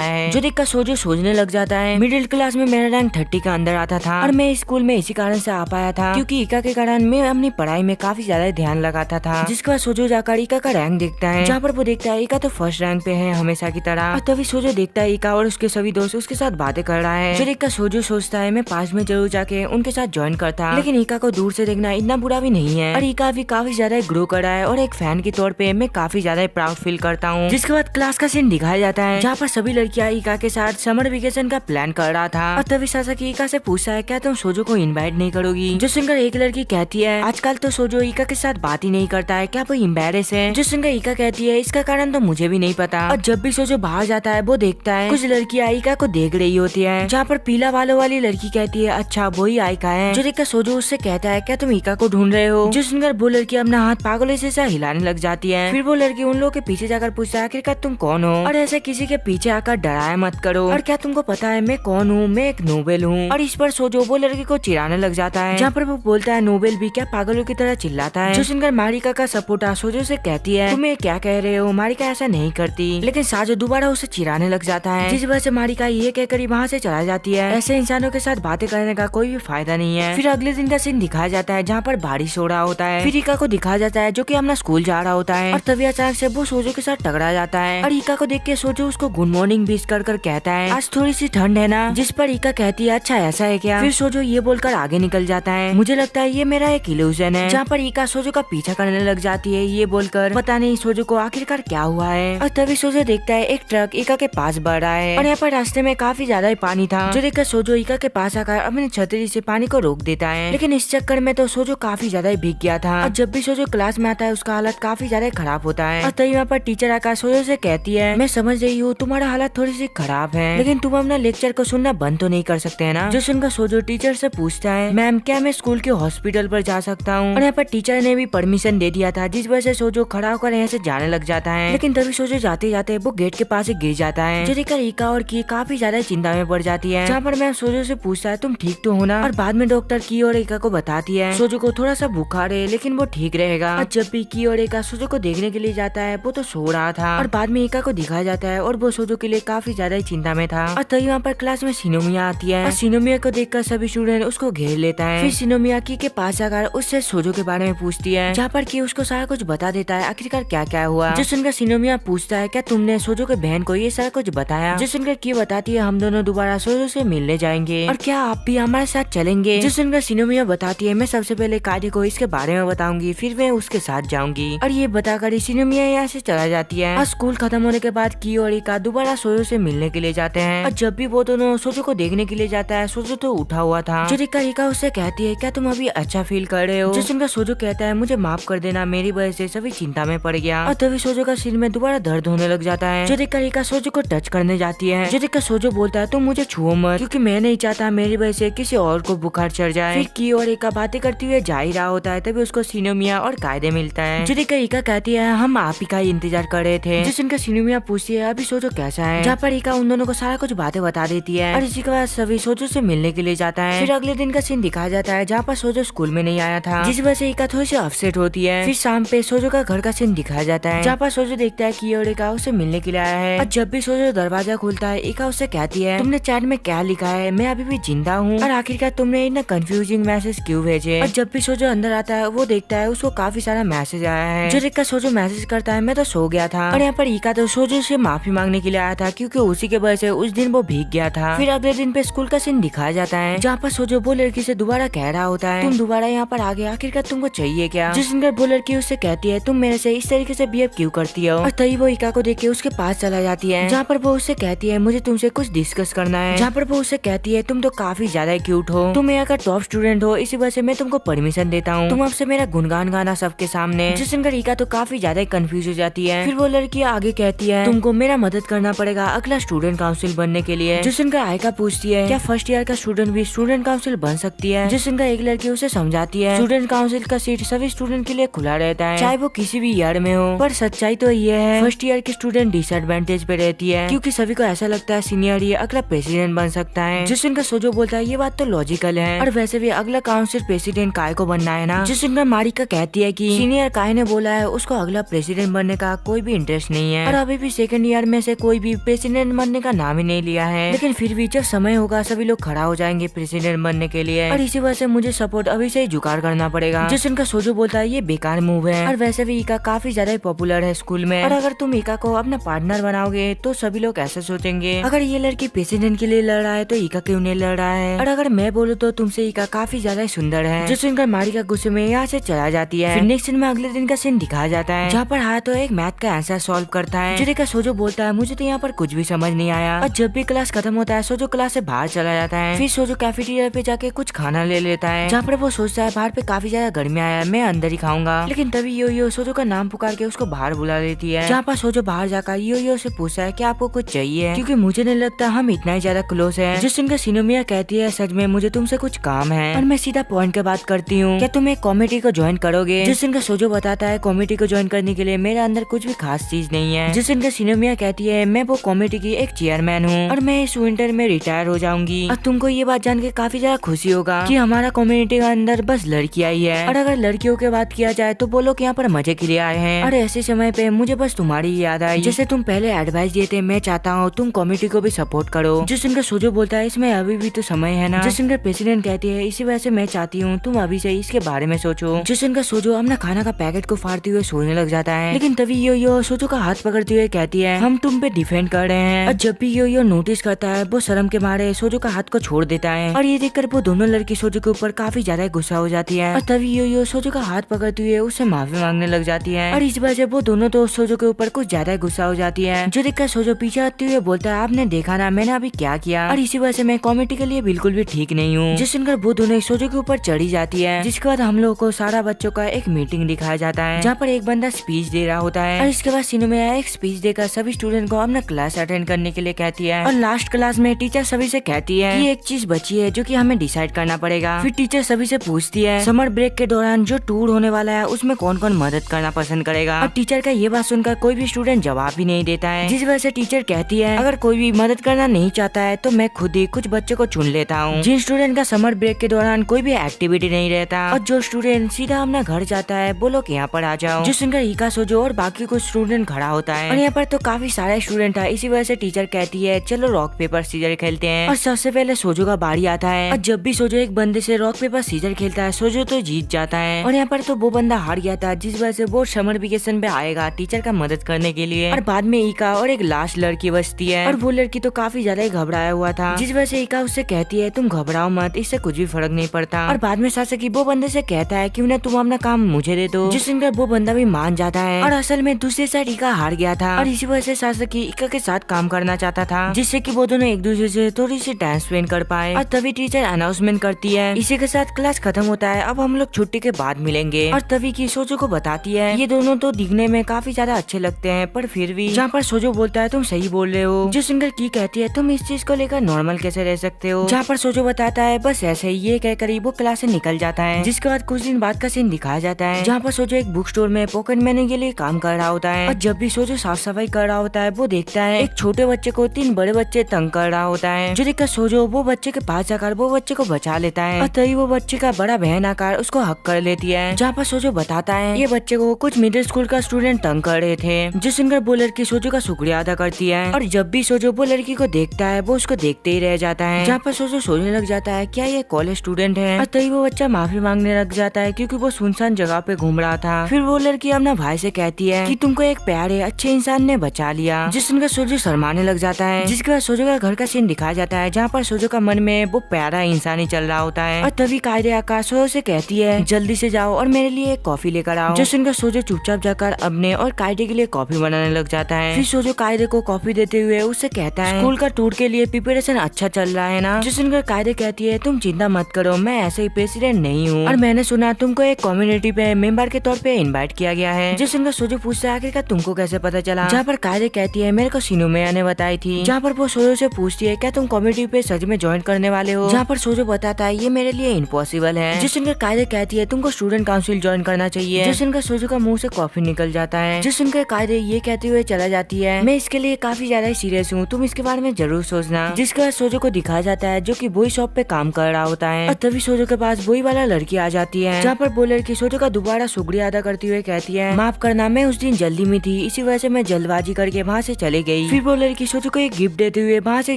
है, जो देखकर सोजो सोचने लग जाता है मिडिल क्लास में मेरा रैंक 30 का अंदर आता था और मैं स्कूल में इसी कारण से आ पाया था क्योंकि इका के कारण मैं अपनी पढ़ाई में काफी ज्यादा ध्यान लगाता था। जिसके बाद सोजो जाकर इका का रैंक देखता है, जहाँ पर वो देखता है इका तो फर्स्ट रैंक पे है हमेशा की तरह। और तभी सोजो देखता है इका और उसके सभी दोस्त उसके साथ बातें कर रहा है, जो देखकर सोजो सोचता है मैं पास में जरूर जाके उनके साथ ज्वाइन करता, लेकिन इका को दूर से देखना इतना बुरा भी नहीं है और इका भी काफी ज्यादा ग्रो कर रहा है और एक फैन के तौर पे मैं काफी ज्यादा प्राउड फील करता हूँ। जिसके बाद क्लास का सीन दिखाया जाता है, जहाँ पर सभी लड़कियां इका के साथ समर वेकेशन का प्लान कर रहा था और तभी सासाकी इका से पूछता है क्या तुम सोजो को इनवाइट नहीं करोगी, जो सुनकर एक लड़की कहती है आजकल तो सोजो इका के साथ बात ही नहीं करता है, क्या वो एम्बैरेस है, जो सुनकर इका कहती है इसका कारण तो मुझे भी नहीं पता। और जब भी सोजो बाहर जाता है वो देखता है कुछ लड़कियां इका को देख रही होती है, जहाँ पर पीला बालों वाली लड़की कहती है अच्छा वही आइका है, जो देखकर सोजो उससे कहता है क्या तुम इका को ढूंढ रहे हो, जो सुनकर वो लड़की अपना हाथ पागलों से हिलाने लग जाती है। फिर वो लड़की उन लोगों के पीछे जाकर पूछता है आखिरकार तुम कौन हो और ऐसे किसी के पीछे आकर डराया मत करो, और क्या तुमको पता है मैं कौन हूँ, मैं एक नोबेल हूँ। और इस पर सोजो वो लड़की को चिढ़ाने लग जाता है, जहाँ पर वो बोलता है नोबेल भी क्या पागलों की तरह चिल्लाता है, जो सुनकर मारिका का सपोर्टर सोजो से कहती है तुम्हें क्या कह रहे हो, मारिका ऐसा नहीं करती, लेकिन साजो दोबारा उसे चिढ़ाने लग जाता है, जिस वजह से मारिका ये कहकर वहाँ से चला जाती है। ऐसे इंसानों के साथ बातें करने का कोई भी फायदा नहीं है। फिर अगले दिन का सीन दिखाया जाता है, जहाँ पर बारिश हो रहा होता है, फिर इका को दिखाया जाता है जो कि अपना स्कूल जा रहा होता है और तभी अचानक से वो सोजो के साथ टकरा जाता है और इका को देख के सोजो उसको गुड मॉर्निंग विश कर कहता है आज थोड़ी सी ठंड है ना, जिस पर इका कहती है अच्छा ऐसा है क्या। फिर सोजो ये बोलकर आगे निकल जाता है, मुझे लगता है ये मेरा एक इल्यूजन है, जहाँ पर इका सोजो का पीछा करने लग जाती है ये बोलकर पता नहीं सोजो को आखिरकार क्या हुआ है। और तभी सोजो देखता है एक ट्रक इका के पास बढ़ रहा है और यहाँ पर रास्ते में काफी ज्यादा पानी था, जो देखकर सोजो इका के पास आकर अपनी छतरी से पानी को रोक देता है, लेकिन इस चक्कर में तो सोजो काफी ज्यादा भीग गया था और जब भी सोजो क्लास में आता है उसका हालत काफी ज्यादा खराब होता है। और तभी वहाँ पर टीचर आकर सोजो से कहती है मैं समझ रही हूँ तुम्हारा हालत थोड़ी सी खराब है, लेकिन तुम अपना लेक्चर को सुनना बंद तो नहीं कर सकते है ना। जो सुनकर सोजो टीचर से पूछता है मैम क्या मैं स्कूल के हॉस्पिटल पर जा सकता हूँ, और यहाँ पर टीचर ने भी परमिशन दे दिया था, जिस वजह से सोजो खड़ा होकर यहाँ से जाने लग जाता है, लेकिन तभी सोजो जाते जाते वो गेट के पास ही गिर जाता है, जो देखकर इका और की काफी ज्यादा चिंता में पड़ जाती है, जहाँ पर मैम सोजो से पूछता है तुम ठीक तो हो ना, और बाद में डॉक्टर की और इका को बताती है सोजो को थोड़ा सा बुखार है लेकिन वो ठीक रहेगा। और जब भी की और इका सोजो को देखने के लिए जाता है वो तो सो रहा था और बाद में इका को दिखाया जाता है और वो सोजो के लिए काफी ज्यादा चिंता में था। और तभी वहाँ पर क्लास में सिनोमिया आती है और सिनोमिया को देखकर सभी स्टूडेंट उसको घेर लेता है। फिर सिनोमिया की के पास जाकर उससे सोजो के बारे में पूछती है, जहाँ पर की उसको सारा कुछ बता देता है आखिरकार क्या क्या हुआ। जो सुनकर सिनोमिया पूछता है क्या तुमने सोजो के बहन को ये सारा कुछ बताया, जो सुनकर की बताती है हम दोनों दोबारा सोजो से मिलने जाएंगे और क्या आप भी हमारे साथ चलेंगे। जो सुनकर सिनोमिया बताती है मैं सबसे पहले काजे को इसके बारे में बताऊंगी फिर मैं उसके साथ जाऊंगी, और ये बताकर सिनोमिया यहाँ से चला जाती है। और स्कूल खत्म होने के बाद की और इका दोबारा सोजो से मिलने के लिए जाते हैं और जब भी वो दोनों सोजो को देखने के लिए जाता है सोजो तो उठा हुआ था, जो देखकर इका उससे कहती है क्या तुम अभी अच्छा फील कर रहे हो, जो सुनकर सोजो कहता है मुझे माफ कर देना मेरी वजह से सभी चिंता में पड़ गया। और तभी सोजो का सिर में दोबारा दर्द होने लग जाता है, जो देखकर इका सोजो को टच करने जाती है, जो देखकर सोजो बोलता है तुम मुझे छुओ मत क्योंकि मैं नहीं चाहता मेरी वजह से किसी और को बुखार चढ़ जाए। फिर की और इका बातें करते हुए जा ही रहा होता है, तभी उसको सिनोमिया और कायदे मिलता है, जो देखकर इका कहती है हम आप ही का इंतजार कर रहे थे। जिस सुनकर सिनोमिया पूछती है अभी सोजो कैसा है, जहाँ पर इका उन दोनों को सारा कुछ बातें बता देती है और इसी के बाद सभी सोजो से मिलने के लिए जाता है। फिर अगले दिन का सीन दिखाया जाता है, जहाँ पर सोजो स्कूल में नहीं आया था, जिस वजह से इका थोड़ी सी अपसेट होती है। फिर शाम पे सोजो का घर का सीन दिखाया जाता है, जहाँ पर सोजो देखता है कि और इका उसे मिलने के लिए आया है। और जब भी सोजो दरवाजा खोलता है इका उससे कहती है तुमने चैट में क्या लिखा है, मैं अभी भी जिंदा हूँ और आखिरकार तुमने इतना कंफ्यूजिंग मैसेज क्यों भेजे। और जब भी सोजो अंदर आता है वो देखता है उसको काफी सारा मैसेज आया है, जो देखकर सोजो मैसेज करता है मैं तो सो गया था, और यहाँ पर इका तो सोजो से माफी मांगने के लिए आया था क्योंकि उसी के वजह से उस दिन वो भीग गया था। फिर अगले दिन पे स्कूल का सीन दिखाया जाता है, जहाँ पर सोजो वो लड़की से दोबारा कह रहा होता है तुम दोबारा यहाँ पर आ गए आखिरकार तुमको चाहिए क्या, जिस दिन वो लड़की उससे कहती है तुम मेरे से इस तरीके से बिहेव क्यों करती हो। और तभी वो इका को देख के उसके पास चला जाती है, जहाँ पर वो उससे कहती है मुझे तुमसे कुछ डिस्कस करना है, जहाँ पर वो उससे कहती है तुम तो काफी ज्यादा क्यूट हो, तुम यहाँ का टॉप स्टूडेंट हो, इसी वजह से मैं तुमको परमिशन देता हूँ तुम आपसे मेरा गुनगान गाना सबके सामने। जिस दिन इका तो काफी ज्यादा कंफ्यूज हो जाती है। फिर वो लड़की आगे कहती है तुमको मेरा मदद करना पड़ेगा अगला स्टूडेंट काउंसिल बनने के लिए। जिस दिन आयका पूछती है क्या फर्स्ट ईयर का स्टूडेंट भी स्टूडेंट काउंसिल बन सकती है, जिस दिन एक लड़की उसे समझाती है स्टूडेंट काउंसिल का सीट सभी स्टूडेंट के लिए खुला रहता है चाहे वो किसी भी ईयर में हो, पर सच्चाई तो ये है फर्स्ट ईयर की स्टूडेंट डिसएडवांटेज पे रहती है क्योंकि सभी को ऐसा लगता है सीनियर ये अगला प्रेसिडेंट बन सकता है। जिस दिन सोजो बोलता है ये बात तो लॉजिकल है और वैसे भी अगला काउंसिल प्रेसिडेंट काय को बनना है ना। जिस दिन मारिका कहती है कि सीनियर काय ने बोला है उसको अगला प्रेसिडेंट बनने का कोई भी इंटरेस्ट नहीं है और अभी भी सेकंड ईयर में से कोई भी प्रेसिडेंट बनने का नाम ही नहीं लिया है। लेकिन फिर भी जब समय होगा सभी लोग खड़ा हो जाएंगे प्रेसिडेंट बनने के लिए और इसी वजह से मुझे सपोर्ट अभी से ही जुगाड़ करना पड़ेगा। जिसका का सोजो बोलता है ये बेकार मूव है और वैसे भी इका काफी ज्यादा पॉपुलर है स्कूल में और अगर तुम इका को अपना पार्टनर बनाओगे तो सभी लोग ऐसे सोचेंगे अगर ये लड़की प्रेसिडेंट के लिए लड़ रहा है तो इका क्यों नहीं लड़ रहा है। और अगर मैं बोलूँ तो तुमसे इका काफी ज्यादा सुंदर है। जिसका मारी का गुस्से में यहाँ से चला जाती है। फिर नेक्स्ट सीन में अगले दिन का सीन दिखाया जाता है जहाँ पर हाथों एक मैथ का आंसर सॉल्व करता है। जिसका सोजो बोलता है मुझे तो यहाँ पर कुछ भी समझ नहीं आया और जब भी क्लास खत्म होता है सोजो क्लास से बाहर चला जाता है। फिर सोजो कैफेटेरिया पे जाके कुछ खाना ले लेता है जहाँ पर वो सोचता है बाहर पे काफी ज्यादा गर्मी आया है मैं अंदर ही खाऊंगा। लेकिन तभी यो सोजो का नाम पुकार के उसको बाहर बुला लेती है जहाँ पर सोजो बाहर जाकर यो से पूछता है कि आपको कुछ चाहिए क्योंकि मुझे नहीं लगता हम इतना ही ज्यादा क्लोज है। जिस दिन का सिनोमिया कहती है सच में मुझे तुमसे कुछ काम है और मैं सीधा पॉइंट के बात करती हूँ क्या तुम एक कॉमेडी को ज्वाइन करोगे। जिस दिन का सोजो बताता है कॉमेडी को ज्वाइन करने के लिए मेरे अंदर कुछ भी खास चीज नहीं है। जिस दिन का सिनोमिया कहती है मैं वो कॉमेडी की एक चेयरमैन हूँ और मैं इस विंटर में रिटायर हो जाऊंगी और तुमको ये बात जान के काफी ज्यादा खुशी होगा कि हमारा कम्युनिटी के अंदर बस लड़कियां ही है और अगर लड़कियों की बात किया जाए तो वो लोग यहाँ पर मजे के लिए आए हैं और ऐसे समय पे मुझे बस तुम्हारी ही याद आई। जैसे तुम पहले एडवाइस दिए थे मैं चाहता हूँ तुम कॉमेडी को भी सपोर्ट करो। जिस दिन का सोजो बोलता है इसमें अभी भी तो समय है ना। जिस दिन का प्रेसिडेंट कहती है इसी वजह से मैं चाहती हूँ तुम अभी से इसके बारे में सोचो। जिस दिन का सोजो अपना खाना का पैकेट को फाड़ते हुए सोने लग जाता है लेकिन तभी यो सोजो का हाथ पकड़ते हुए कहती है हम तुम पे डिफेंड कर रहे हैं और जब भी यो नोटिस करता है वो शर्म के मारे सोजो का हाथ को छोड़ देता है और ये देखकर वो दोनों लड़की सोजो के ऊपर काफी ज्यादा गुस्सा हो जाती है और तभी यो सोजो का हाथ पकड़ते हुए उससे माफी मांगने लग जाती है और इस वजह से वो दोनों तो सोजो के ऊपर कुछ ज्यादा गुस्सा हो जाती है। जो देखकर सोजो पीछे आते हुए बोलता है आपने देखा ना मैंने अभी क्या किया और इसी वजह से मैं कॉमेडी के लिए बिल्कुल भी ठीक नहीं हूँ। जिस सुनकर वो दोनों सोजो के ऊपर चढ़ी जाती है जिसके बाद हम लोग को सारा बच्चों का एक मीटिंग दिखाया जाता है जहाँ पर एक बंदा स्पीच दे रहा होता है और इसके बाद सिनोमिया एक स्पीच देकर सभी स्टूडेंट को अपना क्लास अटेंड करने के लिए कहती है और लास्ट क्लास में टीचर सभी से कहती है कि एक चीज बची है जो कि हमें डिसाइड करना पड़ेगा। फिर टीचर सभी से पूछती है समर ब्रेक के दौरान जो टूर होने वाला है उसमें कौन कौन मदद करना पसंद करेगा और टीचर का ये बात सुनकर कोई भी स्टूडेंट जवाब ही नहीं देता है जिस वजह से टीचर कहती है अगर कोई भी मदद करना नहीं चाहता है तो मैं खुद ही कुछ बच्चों को चुन लेता हूँ जिन स्टूडेंट का समर ब्रेक के दौरान कोई भी एक्टिविटी नहीं रहता और जो स्टूडेंट सीधा अपना घर जाता है वो लोग यहाँ पर आ जाओ। जो सुनकर इका सोजो और बाकी कुछ स्टूडेंट खड़ा होता है और यहाँ पर तो काफी सारे स्टूडेंट है इसी वजह से टीचर कहती है चलो रॉक पेपर सीजर खेलते हैं और सबसे पहले सोजो का बारी आता है और जब भी सोजो एक बंदे से रॉक पेपर सीजर खेलता है सोजो तो जीत जाता है और यहाँ पर तो वो बंदा हार गया था जिस वजह से वो समर वेकेशन पे आएगा टीचर का मदद करने के लिए और बाद में इका और एक लास्ट लड़की बचती है और वो लड़की तो काफी ज्यादा घबराया हुआ था जिस वजह से इका उससे कहती है तुम घबराओ मत इससे कुछ भी फर्क नहीं पड़ता और बाद में सासकी वो बंदे से कहता है क्यों ना तुम अपना काम मुझे दे दो जिस दिन वो बंदा भी मान जाता है और असल में दूसरी साइड इका हार गया था और इसी वजह से सासकी इका के साथ काम करना चाहता था जिससे कि वो दोनों एक दूसरे से थोड़ी सी टाइम स्पेंड कर पाए और तभी टीचर अनाउंसमेंट करती है इसी के साथ क्लास खत्म होता है अब हम लोग छुट्टी के बाद मिलेंगे और तभी की सोजो को बताती है ये दोनों तो दिखने में काफी ज्यादा अच्छे लगते हैं पर फिर भी जहाँ पर सोजो बोलता है तुम सही बोल रहे हो जो सिंगर की कहती है तुम इस चीज को लेकर नॉर्मल कैसे रह सकते हो जहाँ पर सोजो बताता है बस ऐसे ही ये कहकर वो क्लास से निकल जाता है जिसके बाद कुछ दिन बाद का सीन दिखाया जाता है जहाँ पर सोजो एक बुक स्टोर में पॉकेट मनी के लिए काम कर रहा होता है और जब भी सोजो साफ सफाई कर रहा होता है वो देखता है एक छोटे बच्चे को 3 बड़े बच्चे तंग कर रहा होता है जो देखकर सोजो वो बच्चे के पास जाकर वो बच्चे को बचा लेता है और तभी वो बच्चे का बड़ा बहन आकर उसको हक कर लेती है जहाँ पर सोजो बताता है ये बच्चे को कुछ मिडिल स्कूल का स्टूडेंट तंग कर रहे थे जो सुनकर वो लड़की सोजो का शुक्रिया अदा करती है और जब भी सोजो वो लड़की को देखता है वो उसको देखते ही रह जाता है जहाँ पर सोजो सोचने लग जाता है क्या ये कॉलेज स्टूडेंट है और तभी वो बच्चा माफी मांगने लग जाता है क्योंकि वो सुनसान जगह पे घूम रहा था। फिर वो लड़की अपना भाई से कहती है कि तुमको एक प्यारे अच्छे इंसान ने बचा लिया जिस सुनकर सोजो शर्माने लग जाता है जिसके बाद सोजो का घर का सीन दिखाया जाता है जहाँ पर सोजो का मन में वो प्यारा इंसान ही चल रहा होता है और तभी कायदे आकाश सोजो से कहती है जल्दी से जाओ और मेरे लिए एक कॉफी लेकर आओ। जो सुनकर सोजो चुपचाप जाकर अपने और कायदे के लिए कॉफी बनाने लग जाता है। फिर सोजो कायदे को कॉफी देते हुए उससे कहता है स्कूल का टूर के लिए प्रिपरेशन अच्छा चल रहा है ना। जो सुनकर कायदे कहती है तुम चिंता मत करो मैं ऐसे ही प्रेसिडेंट नहीं हूँ और मैंने सुना तुमको एक कम्युनिटी पे मेंबर के तौर पे इनवाइट किया गया है। जो सुनकर सोजो पूछता है आखिरकार तुमको कैसे पता चला। जहाँ पर कायदे कहती है मेरे को सिनोमिया ने बताई थी। जहाँ पर वो सोजो से पूछती है क्या तुम कम्युनिटी पे सच में ज्वाइन करने वाले हो। जहाँ पर सोजो बताता है ये मेरे लिए इम्पॉसिबल है। जो सुनकर कायदे कहती है तुमको स्टूडेंट काउंसिल ज्वाइन करना चाहिए। जो सुनकर सोजो का मुंह से कॉफी निकल जाता है। जो सुनकर कायदे ये कहते हुए चला जाती है मैं इसके लिए काफी ज्यादा सीरियस हूँ तुम इसके बारे में जरूर सोचना। जिसके बाद सोजो को दिखाया जाता है जो कि वही शॉप पे काम कर रहा होता है और तभी सोजो के पास वही वाला लड़की आ जाती है। जहाँ पर वो लड़की सोजो का दोबारा शुक्रिया अदा करती हुए कहती है है, माफ करना मैं उस दिन जल्दी में थी, इसी वजह से मैं जल्दबाजी करके वहाँ से चले गई। फिर वो लड़की सोजो को एक गिफ्ट देते हुए वहाँ से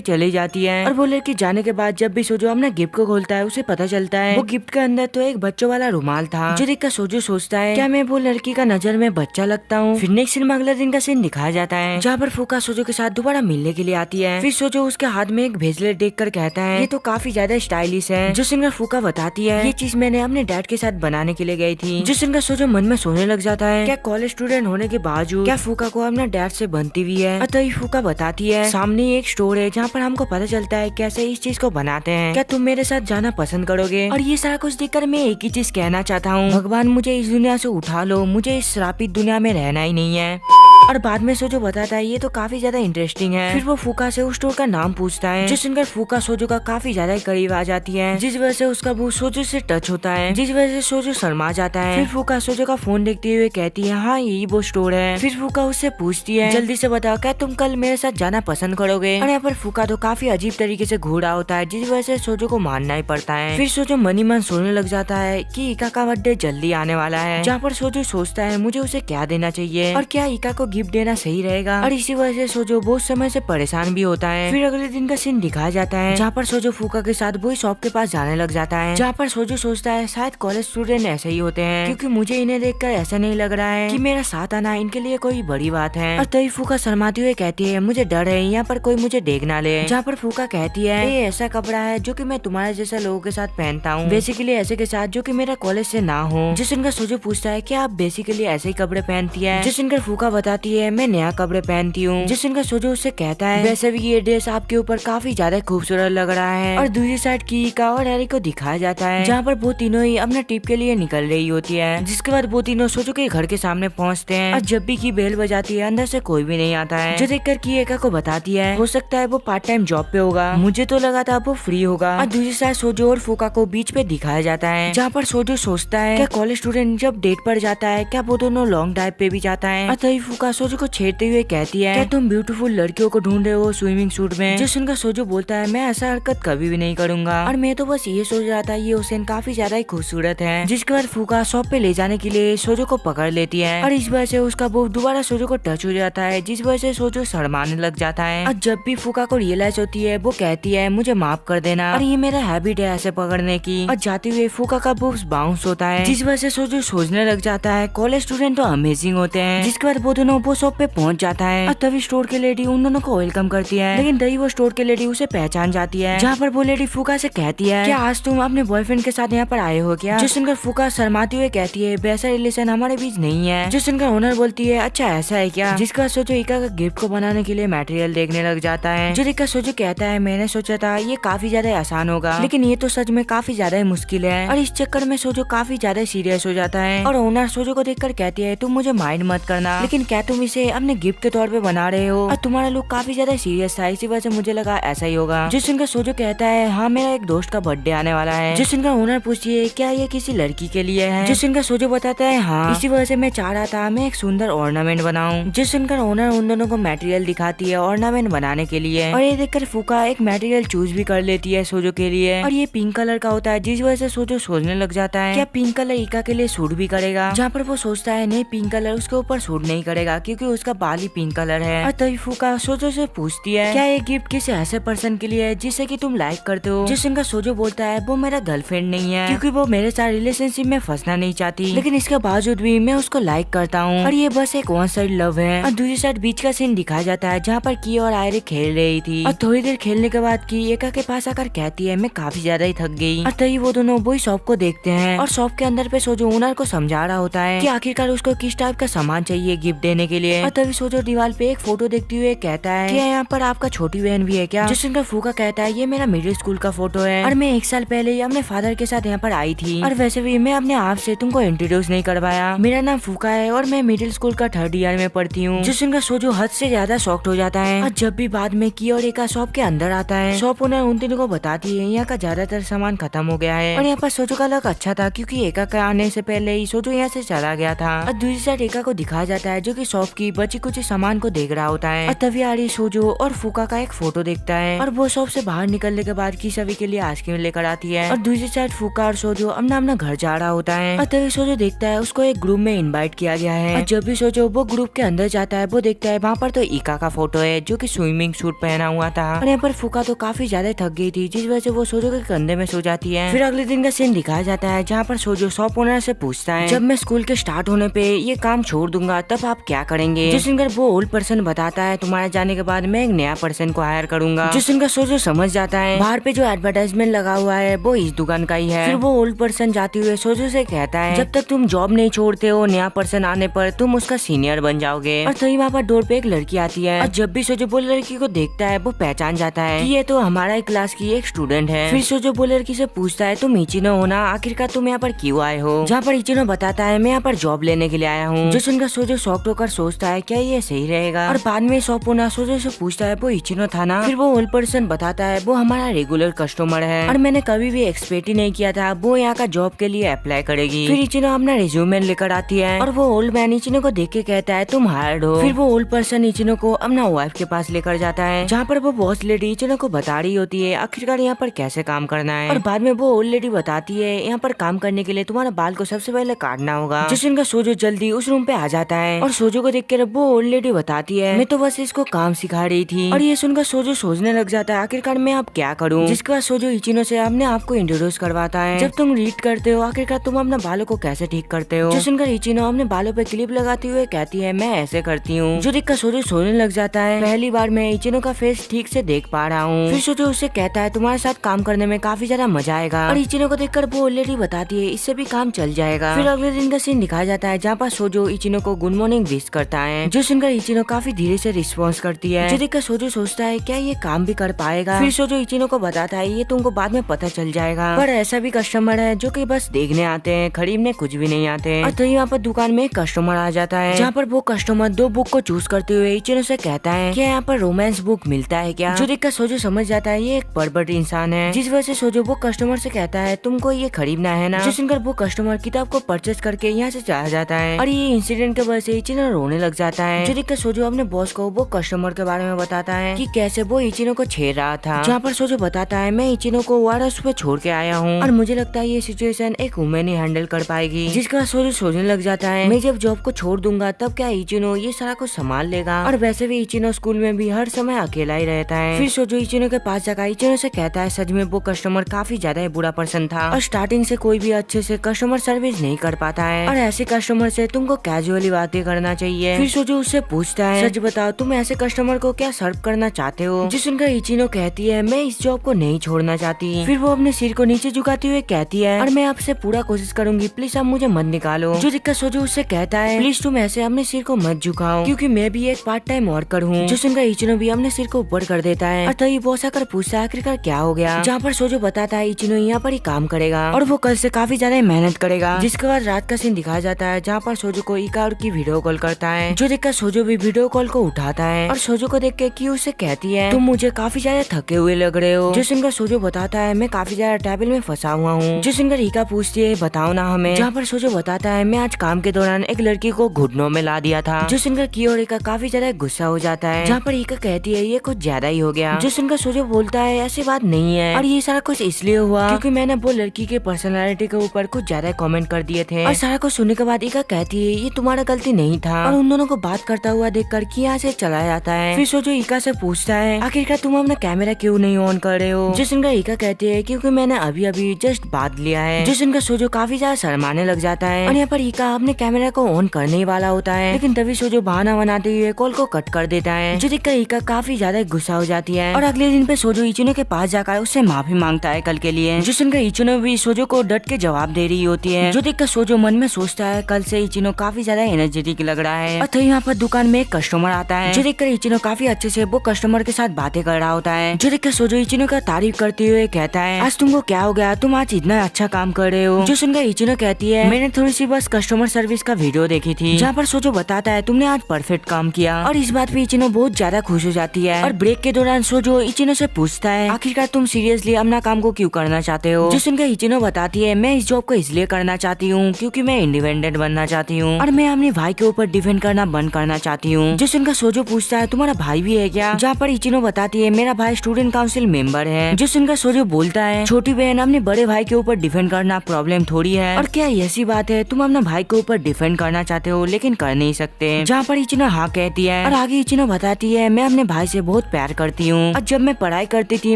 चले जाती है और वो लड़की जाने के बाद जब भी सोजो अपना गिफ्ट को खोलता है उसे पता चलता है वो गिफ्ट के अंदर तो एक बच्चों वाला रुमाल था, जो देखकर सोजो सोचता है क्या मैं वो लड़की का नजर में बच्चा लगता हूँ। फिर नेक्स्ट सीन में अगले दिन का सीन दिखाया जाता है जहाँ पर फूका सोजो के साथ दोबारा मिलने के लिए आती है। फिर सोजो उसके हाथ में एक ब्रेसलेट देखकर कहता है ये तो काफी ज्यादा स्टाइलिश है। जो सिंगर फूका बताती है ये चीज मैंने अपने डैड के साथ बनाने के लिए गई थी। जो सिंगर सोजो मन में सोचने लग जाता है क्या कॉलेज स्टूडेंट होने के बावजूद क्या फूका को अपना डैड से बनती हुई है। अतः फूका बताती है सामने एक स्टोर है जहाँ पर हमको पता चलता है कैसे इस चीज को बनाते हैं, क्या तुम मेरे साथ जाना पसंद करोगे। और ये सारा कुछ देखकर मैं एक ही चीज कहना चाहता हूँ, भगवान मुझे इस दुनिया से उठा लो, मुझे इस श्रापित दुनिया में रहना ही नहीं है। और बाद में सोजो बताता है ये तो काफी ज्यादा इंटरेस्टिंग है। फिर वो फूका से उस स्टोर का नाम पूछता है, जो सुनकर फूका सोजो का काफी ज्यादा करीब आ जाती है, जिस वजह से उसका मुंह सोजो से टच होता है, जिस वजह से सोजो शर्मा जाता है। फिर फूका सोजो का फोन देखते हुए कहती है हाँ यही वो स्टोर है। फिर फूका उससे पूछती है जल्दी से बताओ क्या तुम कल मेरे साथ जाना पसंद करोगे। और यहाँ पर फूका तो काफी अजीब तरीके से घूरा होता है, जिस वजह से सोजो को मानना ही पड़ता है। फिर सोजो मनी मन सोचने लग जाता है कि इका का बर्थडे जल्दी आने वाला है, जहाँ पर सोजो सोचता है मुझे उसे क्या देना चाहिए और क्या इका को गिफ्ट देना सही रहेगा। और इसी वजह से सोजो बहुत समय से परेशान भी होता है। फिर अगले दिन का सीन दिखाया जाता है जहाँ पर सोजो फूका के साथ वही शॉप के पास जाने लग जाता है, जहाँ पर सोजो सोचता है शायद कॉलेज स्टूडेंट ऐसे ही होते हैं, क्योंकि मुझे इन्हें देखकर ऐसा नहीं लग रहा है कि मेरा साथ आना इनके लिए कोई बड़ी बात है। और तभी फूका शर्माते हुए कहती है मुझे डर है यहाँ पर कोई मुझे देख ना ले। जहाँ पर फूका कहती है ये ऐसा कपड़ा है जो कि मैं तुम्हारे जैसे लोगों के साथ पहनता हूँ, बेसिकली ऐसे के साथ जो कि मेरा कॉलेज से ना हो। जिस इनका सोजो पूछता है कि आप बेसिकली ऐसे ही कपड़े पहनती है, जिस इनका फूका बताती है मैं नया कपड़े पहनती हूँ। जिस इनका सोजो उससे कहता है वैसे भी ये ड्रेस आपके ऊपर काफी ज्यादा खूबसूरत लग रहा है। और दूसरी साइड कीका और हैरी को दिखाया जाता है जहाँ पर वो तीनों ही अपना ट्रिप के लिए निकल रही होती है, जिसके बाद वो तीनों सोजो के घर के सामने पहुँचते हैं। और जब भी की बेल बजाती है अंदर से कोई भी नहीं आता है, जो देखकर कीका को बताती है हो सकता है वो पार्ट टाइम जॉब पे होगा, मुझे तो लगा था वो फ्री होगा। और दूसरी साइड सोजो और फूका को बीच पे दिखाया जाता है जहाँ पर सोजो सोचता है क्या कॉलेज स्टूडेंट जब डेट पर जाता है क्या वो दोनों लॉन्ग ड्राइव पे भी जाता है। और तभी फूका सोजो को छेड़ते हुए कहती है क्या तुम ब्यूटीफुल लड़कियों को ढूंढ रहे हो स्विमिंग सूट में। जो सुनकर सोजो बोलता है मैं ऐसा हरकत कभी भी नहीं करूंगा और मैं तो बस ये सोच रहा था ये हुसैन काफी ज्यादा ही खूबसूरत है। जिसके बाद फूका शॉप पे ले जाने के लिए सोजो को पकड़ लेती है और इस वजह से उसका वो दोबारा सोजो को टच हो जाता है, जिस वजह से सोजो शर्माने लग जाता है। और जब भी फूका को रियलाइज होती है वो कहती है मुझे माफ कर देना और ये मेरा हैबिट है ऐसे पकड़ने की। और जाते हुए फूका का बूब्स बाउंस होता है, जिस वजह से सोजो सोचने लग जाता है कॉलेज स्टूडेंट तो अमेजिंग होते हैं। जिसके बाद वो दोनों वो शॉप पे पहुंच जाता है और तभी स्टोर की लेडी उन दोनों को वेलकम करती है, लेकिन तभी वो स्टोर की लेडी उसे पहचान जाती है, जहाँ पर वो लेडी फूका से कहती है क्या आज तुम अपने बॉयफ्रेंड के साथ यहाँ पर आए हो क्या। जो सुनकर फूका शर्माते हुए कहती है वैसा रिलेशन हमारे बीच नहीं है। जो सुनकर ओनर बोलती है अच्छा ऐसा है क्या। जिसका सोचो इका का गिफ्ट को बनाने के लिए मटेरियल देखने लग जाता है, जो देखकर सोचो कहता है मैंने सोचा था ये काफी ज्यादा आसान होगा, लेकिन ये तो सच में काफी ज्यादा ही मुश्किल है। और इस चक्कर में सोचो काफी ज्यादा सीरियस हो जाता है और ओनर सोचो को देखकर कहती है तुम मुझे माइंड मत करना, लेकिन क्या तुम इसे अपने गिफ्ट के तौर पे बना रहे हो और तुम्हारा लुक काफी ज्यादा सीरियस था, इसी वजह से मुझे लगा ऐसा ही होगा। जिस सुनकर सोचो कहता है हाँ मेरा एक दोस्त का बर्थडे आने वाला है। जिस सुनकर ओनर पूछती है क्या ये किसी लड़की के लिए है। जिस सुनकर सोचो बताता है हाँ इसी वजह से मैं चाह रहा था मैं एक सुंदर ऑर्नामेंट बनाऊं। जिस सुनकर ओनर उन दोनों को मटेरियल दिखाती है ऑर्नामेंट बनाने के लिए, और ये देखकर फूका एक मटेरियल चूज भी कर लेती है सोजो के लिए, और ये पिंक कलर का होता है, जिस वजह से सोजो सोचने लग जाता है क्या पिंक कलर इका के लिए सूट भी करेगा, जहाँ पर वो सोचता है नहीं पिंक कलर उसके ऊपर सूट नहीं करेगा क्योंकि उसका बाल ही पिंक कलर है। और तभी फूका सोजो से पूछती है क्या ये गिफ्ट किसी ऐसे पर्सन के लिए है जिसे कि तुम लाइक करते हो। जिस इनका सोजो बोलता है वो मेरा गर्लफ्रेंड नहीं है क्योंकि वो मेरे साथ रिलेशनशिप में फंसना नहीं चाहती, लेकिन इसके बावजूद भी मैं उसको लाइक करता हूँ और ये बस एक वन साइड लव है। और दूसरी साइड बीच का सीन दिखाया जाता है जहाँ पर की और आयरे खेल रही थी, और थोड़ी देर खेलने के बाद की एका के पास आकर कहती है मैं काफी ज्यादा ही थक गई। और तभी वो दोनों वही शॉप को देखते हैं और शॉप के अंदर पे सोजो ओनर को समझा रहा होता है कि आखिरकार उसको किस टाइप का सामान चाहिए गिफ्ट देने के लिए। और तभी सोजो दीवार पे एक फोटो देखते हुए कहता है क्या यहाँ पर आपका छोटी बहन भी है क्या। जिस इनका फूका कहता है ये मेरा मिडिल स्कूल का फोटो है और मैं 1 साल पहले ही अपने फादर के साथ यहाँ पर आई थी, और वैसे भी मैं अपने आप से तुमको इंट्रोड्यूस नहीं करवाया, मेरा नाम फूका है और मैं मिडिल स्कूल का 3rd ईयर में पढ़ती हूँ। जिस इनका सोजो हद से ज्यादा शॉक्ड हो जाता है और जब भी बाद में की और एका शॉप के अंदर आता है शॉप ओनर उन तीनों को बताती है यहाँ का ज्यादातर सामान खत्म हो गया है, और यहाँ पर सोजो का लक अच्छा था क्योंकि एका के आने से पहले ही सोजो यहाँ से चला गया था। और दूसरी साइड एका को दिखाया जाता है जो कि शॉप शॉप की बची कुछ सामान को देख रहा होता है। और तभी आरी सोजो और फुका का एक फोटो देखता है और वो शॉप से बाहर निकलने के बाद की सभी के लिए आइसक्रीम लेकर आती है। और दूसरी साइड फुका और सोजो अपना अपना घर जा रहा होता है। और तभी सोजो देखता है उसको एक ग्रुप में इनवाइट किया गया है। और जब भी सोजो वो ग्रुप के अंदर जाता है वो देखता है वहाँ पर तो इका का फोटो है जो कि स्विमिंग सूट पहना हुआ था। और यहाँ पर फुका तो काफी ज्यादा थक गई थी जिस वजह से वो सोजो के कंधे में सो जाती है। फिर अगले दिन का सीन दिखाया जाता है जहाँ पर सोजो शॉप ओनर से पूछता है जब मैं स्कूल के स्टार्ट होने पे ये काम छोड़ दूंगा तब आप क्या करेंगे। जो सुनकर वो ओल्ड पर्सन बताता है तुम्हारे जाने के बाद मैं एक नया पर्सन को हायर करूंगा। जो सुनकर सोजो समझ जाता है बाहर पे जो एडवर्टाइजमेंट लगा हुआ है वो इस दुकान का ही है। फिर वो ओल्ड पर्सन जाते हुए सोजो से कहता है जब तक तुम जॉब नहीं छोड़ते हो नया पर्सन आने पर तुम उसका सीनियर बन जाओगे। और तभी वहाँ पर डोर पे एक लड़की आती है और जब भी सोजो वो लड़की को देखता है वो पहचान जाता है कि ये तो हमारा ही क्लास की एक स्टूडेंट है। फिर सोजो वो लड़की से पूछता है तुम इचिनो हो ना, आखिरकार तुम यहाँ पर क्यों आए हो। जहाँ पर इचिनो बताता है मैं यहाँ पर जॉब लेने के लिए आया हूँ। जो सुनकर सोजो शॉक होकर सोचता है क्या ये सही रहेगा। और बाद में शॉप ओनर सोजो से पूछता है वो इचिनो था ना। फिर वो ओल्ड पर्सन बताता है वो हमारा रेगुलर कस्टमर है और मैंने कभी भी एक्सपेक्ट ही नहीं किया था वो यहाँ का जॉब के लिए अप्लाई करेगी। फिर इचिनो अपना रिज्यूमे लेकर आती है और वो ओल्ड मैन इचिनो को देख के कहता है तुम हार्ड हो। फिर वो ओल्ड पर्सन इचिनो को अपना वाइफ के पास लेकर जाता है जहाँ पर वो बॉस लेडी इचिनो को बता रही होती है आखिरकार यहाँ पर कैसे काम करना है। और बाद में वो ओल्ड लेडी बताती है यहाँ पर काम करने के लिए तुम्हारा बाल को सबसे पहले काटना होगा। जिस दिन का सोजो जल्दी उस रूम पे आ जाता है और सोजो को देखकर वो ओल्ड लेडी बताती है मैं तो बस इसको काम सिखा रही थी। और ये सुनकर सोजो सोचने लग जाता है आखिरकार मैं अब क्या करूँ। जिसके बाद सोजो इचिनो से अपने आप को इंट्रोड्यूस करवाता है जब तुम रीड करते हो आखिरकार तुम अपने बालों को कैसे ठीक करते हो। जो सुनकर इचिनो अपने बालों पे क्लिप लगाते हुए कहती है मैं ऐसे करती हूँ। जो देखकर सोजो सोचने लग जाता है पहली बार मैं इचिनो का फेस ठीक से देख पा रहा हूँ। फिर सोजो उससे कहता है तुम्हारे साथ काम करने में काफी ज्यादा मजा आएगा। और इचिनो को देखकर वो ऑलरेडी बताती है इससे भी काम चल जाएगा। फिर अगले दिन का सीन दिखाया जाता है जहाँ पर सोजो इचिनो को गुड मॉर्निंग विश करता है जो सुनकर इचिनो काफी धीरे से रिस्पॉन्स करती है। जो देखकर सोजो सोचता है क्या ये काम भी कर पाएगा। फिर सोजो इचिनो को बताता है ये तुमको बाद में पता चल जाएगा पर ऐसा भी कस्टमर है जो कि बस देखने आते हैं खरीदने कुछ भी नहीं आते। और तभी यहाँ पर दुकान में एक कस्टमर आ जाता है जहाँ पर वो कस्टमर दो बुक को चूज करते हुए इचिनो से कहता है क्या यहाँ पर रोमांस बुक मिलता है क्या। जो देखकर सोजो समझ जाता है ये एक परवर्ट इंसान है जिस वजह से सोजो वो कस्टमर से कहता है तुमको ये खरीदना है ना। जो सुनकर वो कस्टमर किताब को परचेज करके यहाँ से चला जाता है और ये इंसिडेंट के वजह से इचिनो रोने लग जाता है। जो देखकर सोजो अपने बॉस को वो कस्टमर के बारे में बताता है कि कैसे वो इचिनो को छेड़ रहा था। जहाँ पर सोजो बताता है मैं इचिनो को वारस पे छोड़ के आया हूँ और मुझे लगता है ये सिचुएशन एक वुमेन ही हैंडल कर पाएगी। जिसके बाद सोजो सोचने लग जाता है मैं जब जॉब को छोड़ दूंगा तब क्या इचिनो ये सारा कुछ संभाल लेगा। और वैसे भी इचिनो स्कूल में भी हर समय अकेला ही रहता है। फिर सोजो इचिनो के पास जाकर इचिनो से कहता है सच में वो कस्टमर काफी ज्यादा बुरा पर्सन था और स्टार्टिंग से कोई भी अच्छे से कस्टमर सर्विस नहीं कर पाता है और ऐसे कस्टमर से तुमको कैजुअली बातें करना चाहिए। फिर सोजो उससे पूछता है सच बताओ तुम ऐसे कस्टमर को क्या सर्व करना चाहते हो। जिस सुनकर इचिनो कहती है मैं इस जॉब को नहीं छोड़ना चाहती। फिर वो अपने सिर को नीचे झुकाते हुए कहती है और मैं आपसे पूरा कोशिश करूंगी प्लीज आप मुझे मत निकालो। जो दिक्कत सोजो उससे कहता है प्लीज तुम ऐसे अपने सिर को मत झुकाओ क्योंकि मैं भी एक पार्ट टाइम वर्कर हूँ। जो सुनकर इचिनो भी अपने सिर को ऊपर कर देता है और तभी बॉस आकर पूछता है आखिरकार क्या हो गया। जहाँ पर सोजो बताता है इचिनो यहाँ पर ही काम करेगा और वो कल से काफी ज्यादा मेहनत करेगा। जिसके बाद रात का सीन दिखाया जाता है जहाँ पर सोजो को इका की वीडियो कॉल करता है। जो देखकर सोजो भी वीडियो कॉल को उठाता है और सोजो को देख के की उससे कहती है तुम मुझे काफी ज्यादा थके हुए लग रहे हो। जो सुनकर सोजो बताता है मैं काफी ज्यादा ट्रैवल में फंसा हुआ हूँ। जो सुनकर इका पूछती है बताओ ना हमें। जहाँ पर सोजो बताता है मैं आज काम के दौरान एक लड़की को घुटनों में ला दिया था। जो सुनकर की और इका काफी ज्यादा गुस्सा हो जाता है। जहाँ पर इका कहती है ये कुछ ज्यादा ही हो गया। जो सुनकर सोजो बोलता है ऐसी बात नहीं है और ये सारा कुछ इसलिए हुआ क्योंकि मैंने वो लड़की के पर्सनालिटी के ऊपर कुछ ज्यादा कमेंट कर दिए थे। और सारा कुछ सुनने के बाद इका कहती है ये तुम्हारा गलती नहीं था और उन दोनों को बात करता हुआ देखकर कि यहाँ से चला जाता है। फिर सोजो इका से पूछता है आखिरकार तुम अपना कैमरा क्यों नहीं ऑन कर रहे हो। जो सुनकर इका कहती है क्योंकि मैंने अभी अभी जस्ट बात लिया है। जो सुनकर सोजो काफी ज्यादा शर्माने लग जाता है और यहाँ पर इका अपने कैमरा को ऑन करने ही वाला होता है लेकिन तभी सोजो बहाना बनाते हुए कॉल को कट कर देता है। जो देखकर इका काफी ज्यादा गुस्सा हो जाती है और अगले दिन पे सोजो इचिनो के पास जाकर उससे माफी मांगता है कल के लिए। जो सुनकर इचिनो भी सोजो को डट के जवाब दे रही होती है। जो देखकर सोजो मन में सोचता है कल से इचिनो काफी ज्यादा एनर्जेटिक लग रहा है। और तो यहाँ पर दुकान में एक कस्टमर आता है। जो देखकर इचिनो काफी अच्छे से वो कस्टमर के साथ बातें कर रहा होता है। जो देखकर सोजो इचिनो का तारीफ करते हुए कहता है आज तुमको क्या हो गया तुम आज इतना अच्छा काम कर रहे हो। जो सुनकर इचिनो कहती है मैंने थोड़ी सी बस कस्टमर सर्विस का वीडियो देखी थी जहाँ पर सोजो बताता है तुमने आज परफेक्ट काम किया। और इस बात पे इचिनो बहुत ज्यादा खुश हो जाती है। और ब्रेक के दौरान सोजो इचिनो से पूछता है आखिरकार तुम सीरियसली अपना काम को क्यों करना चाहते हो। जो सुनकर इचिनो बताती है मैं इस जॉब को इसलिए करना चाहती हूँ क्योंकि मैं इंडिपेंडेंट बनना चाहती हूँ और मैं अपने भाई के ऊपर डिफेंड करना बंद करना चाहती हूँ। जिसुन का सोजो पूछता है तुम्हारा भाई भी है क्या, जहाँ पर इचिनो बताती है मेरा भाई स्टूडेंट काउंसिल मेंबर है। जिसुन का सोजो बोलता है छोटी बहन अपने बड़े भाई के ऊपर डिफेंड करना प्रॉब्लम थोड़ी है, और क्या ऐसी बात है तुम अपना भाई के ऊपर डिफेंड करना चाहते हो लेकिन कर नहीं सकते। जहाँ पर इचिनो हाँ कहती है और आगे इचिनो बताती है मैं अपने भाई से बहुत प्यार करती हूँ, और जब मैं पढ़ाई करती थी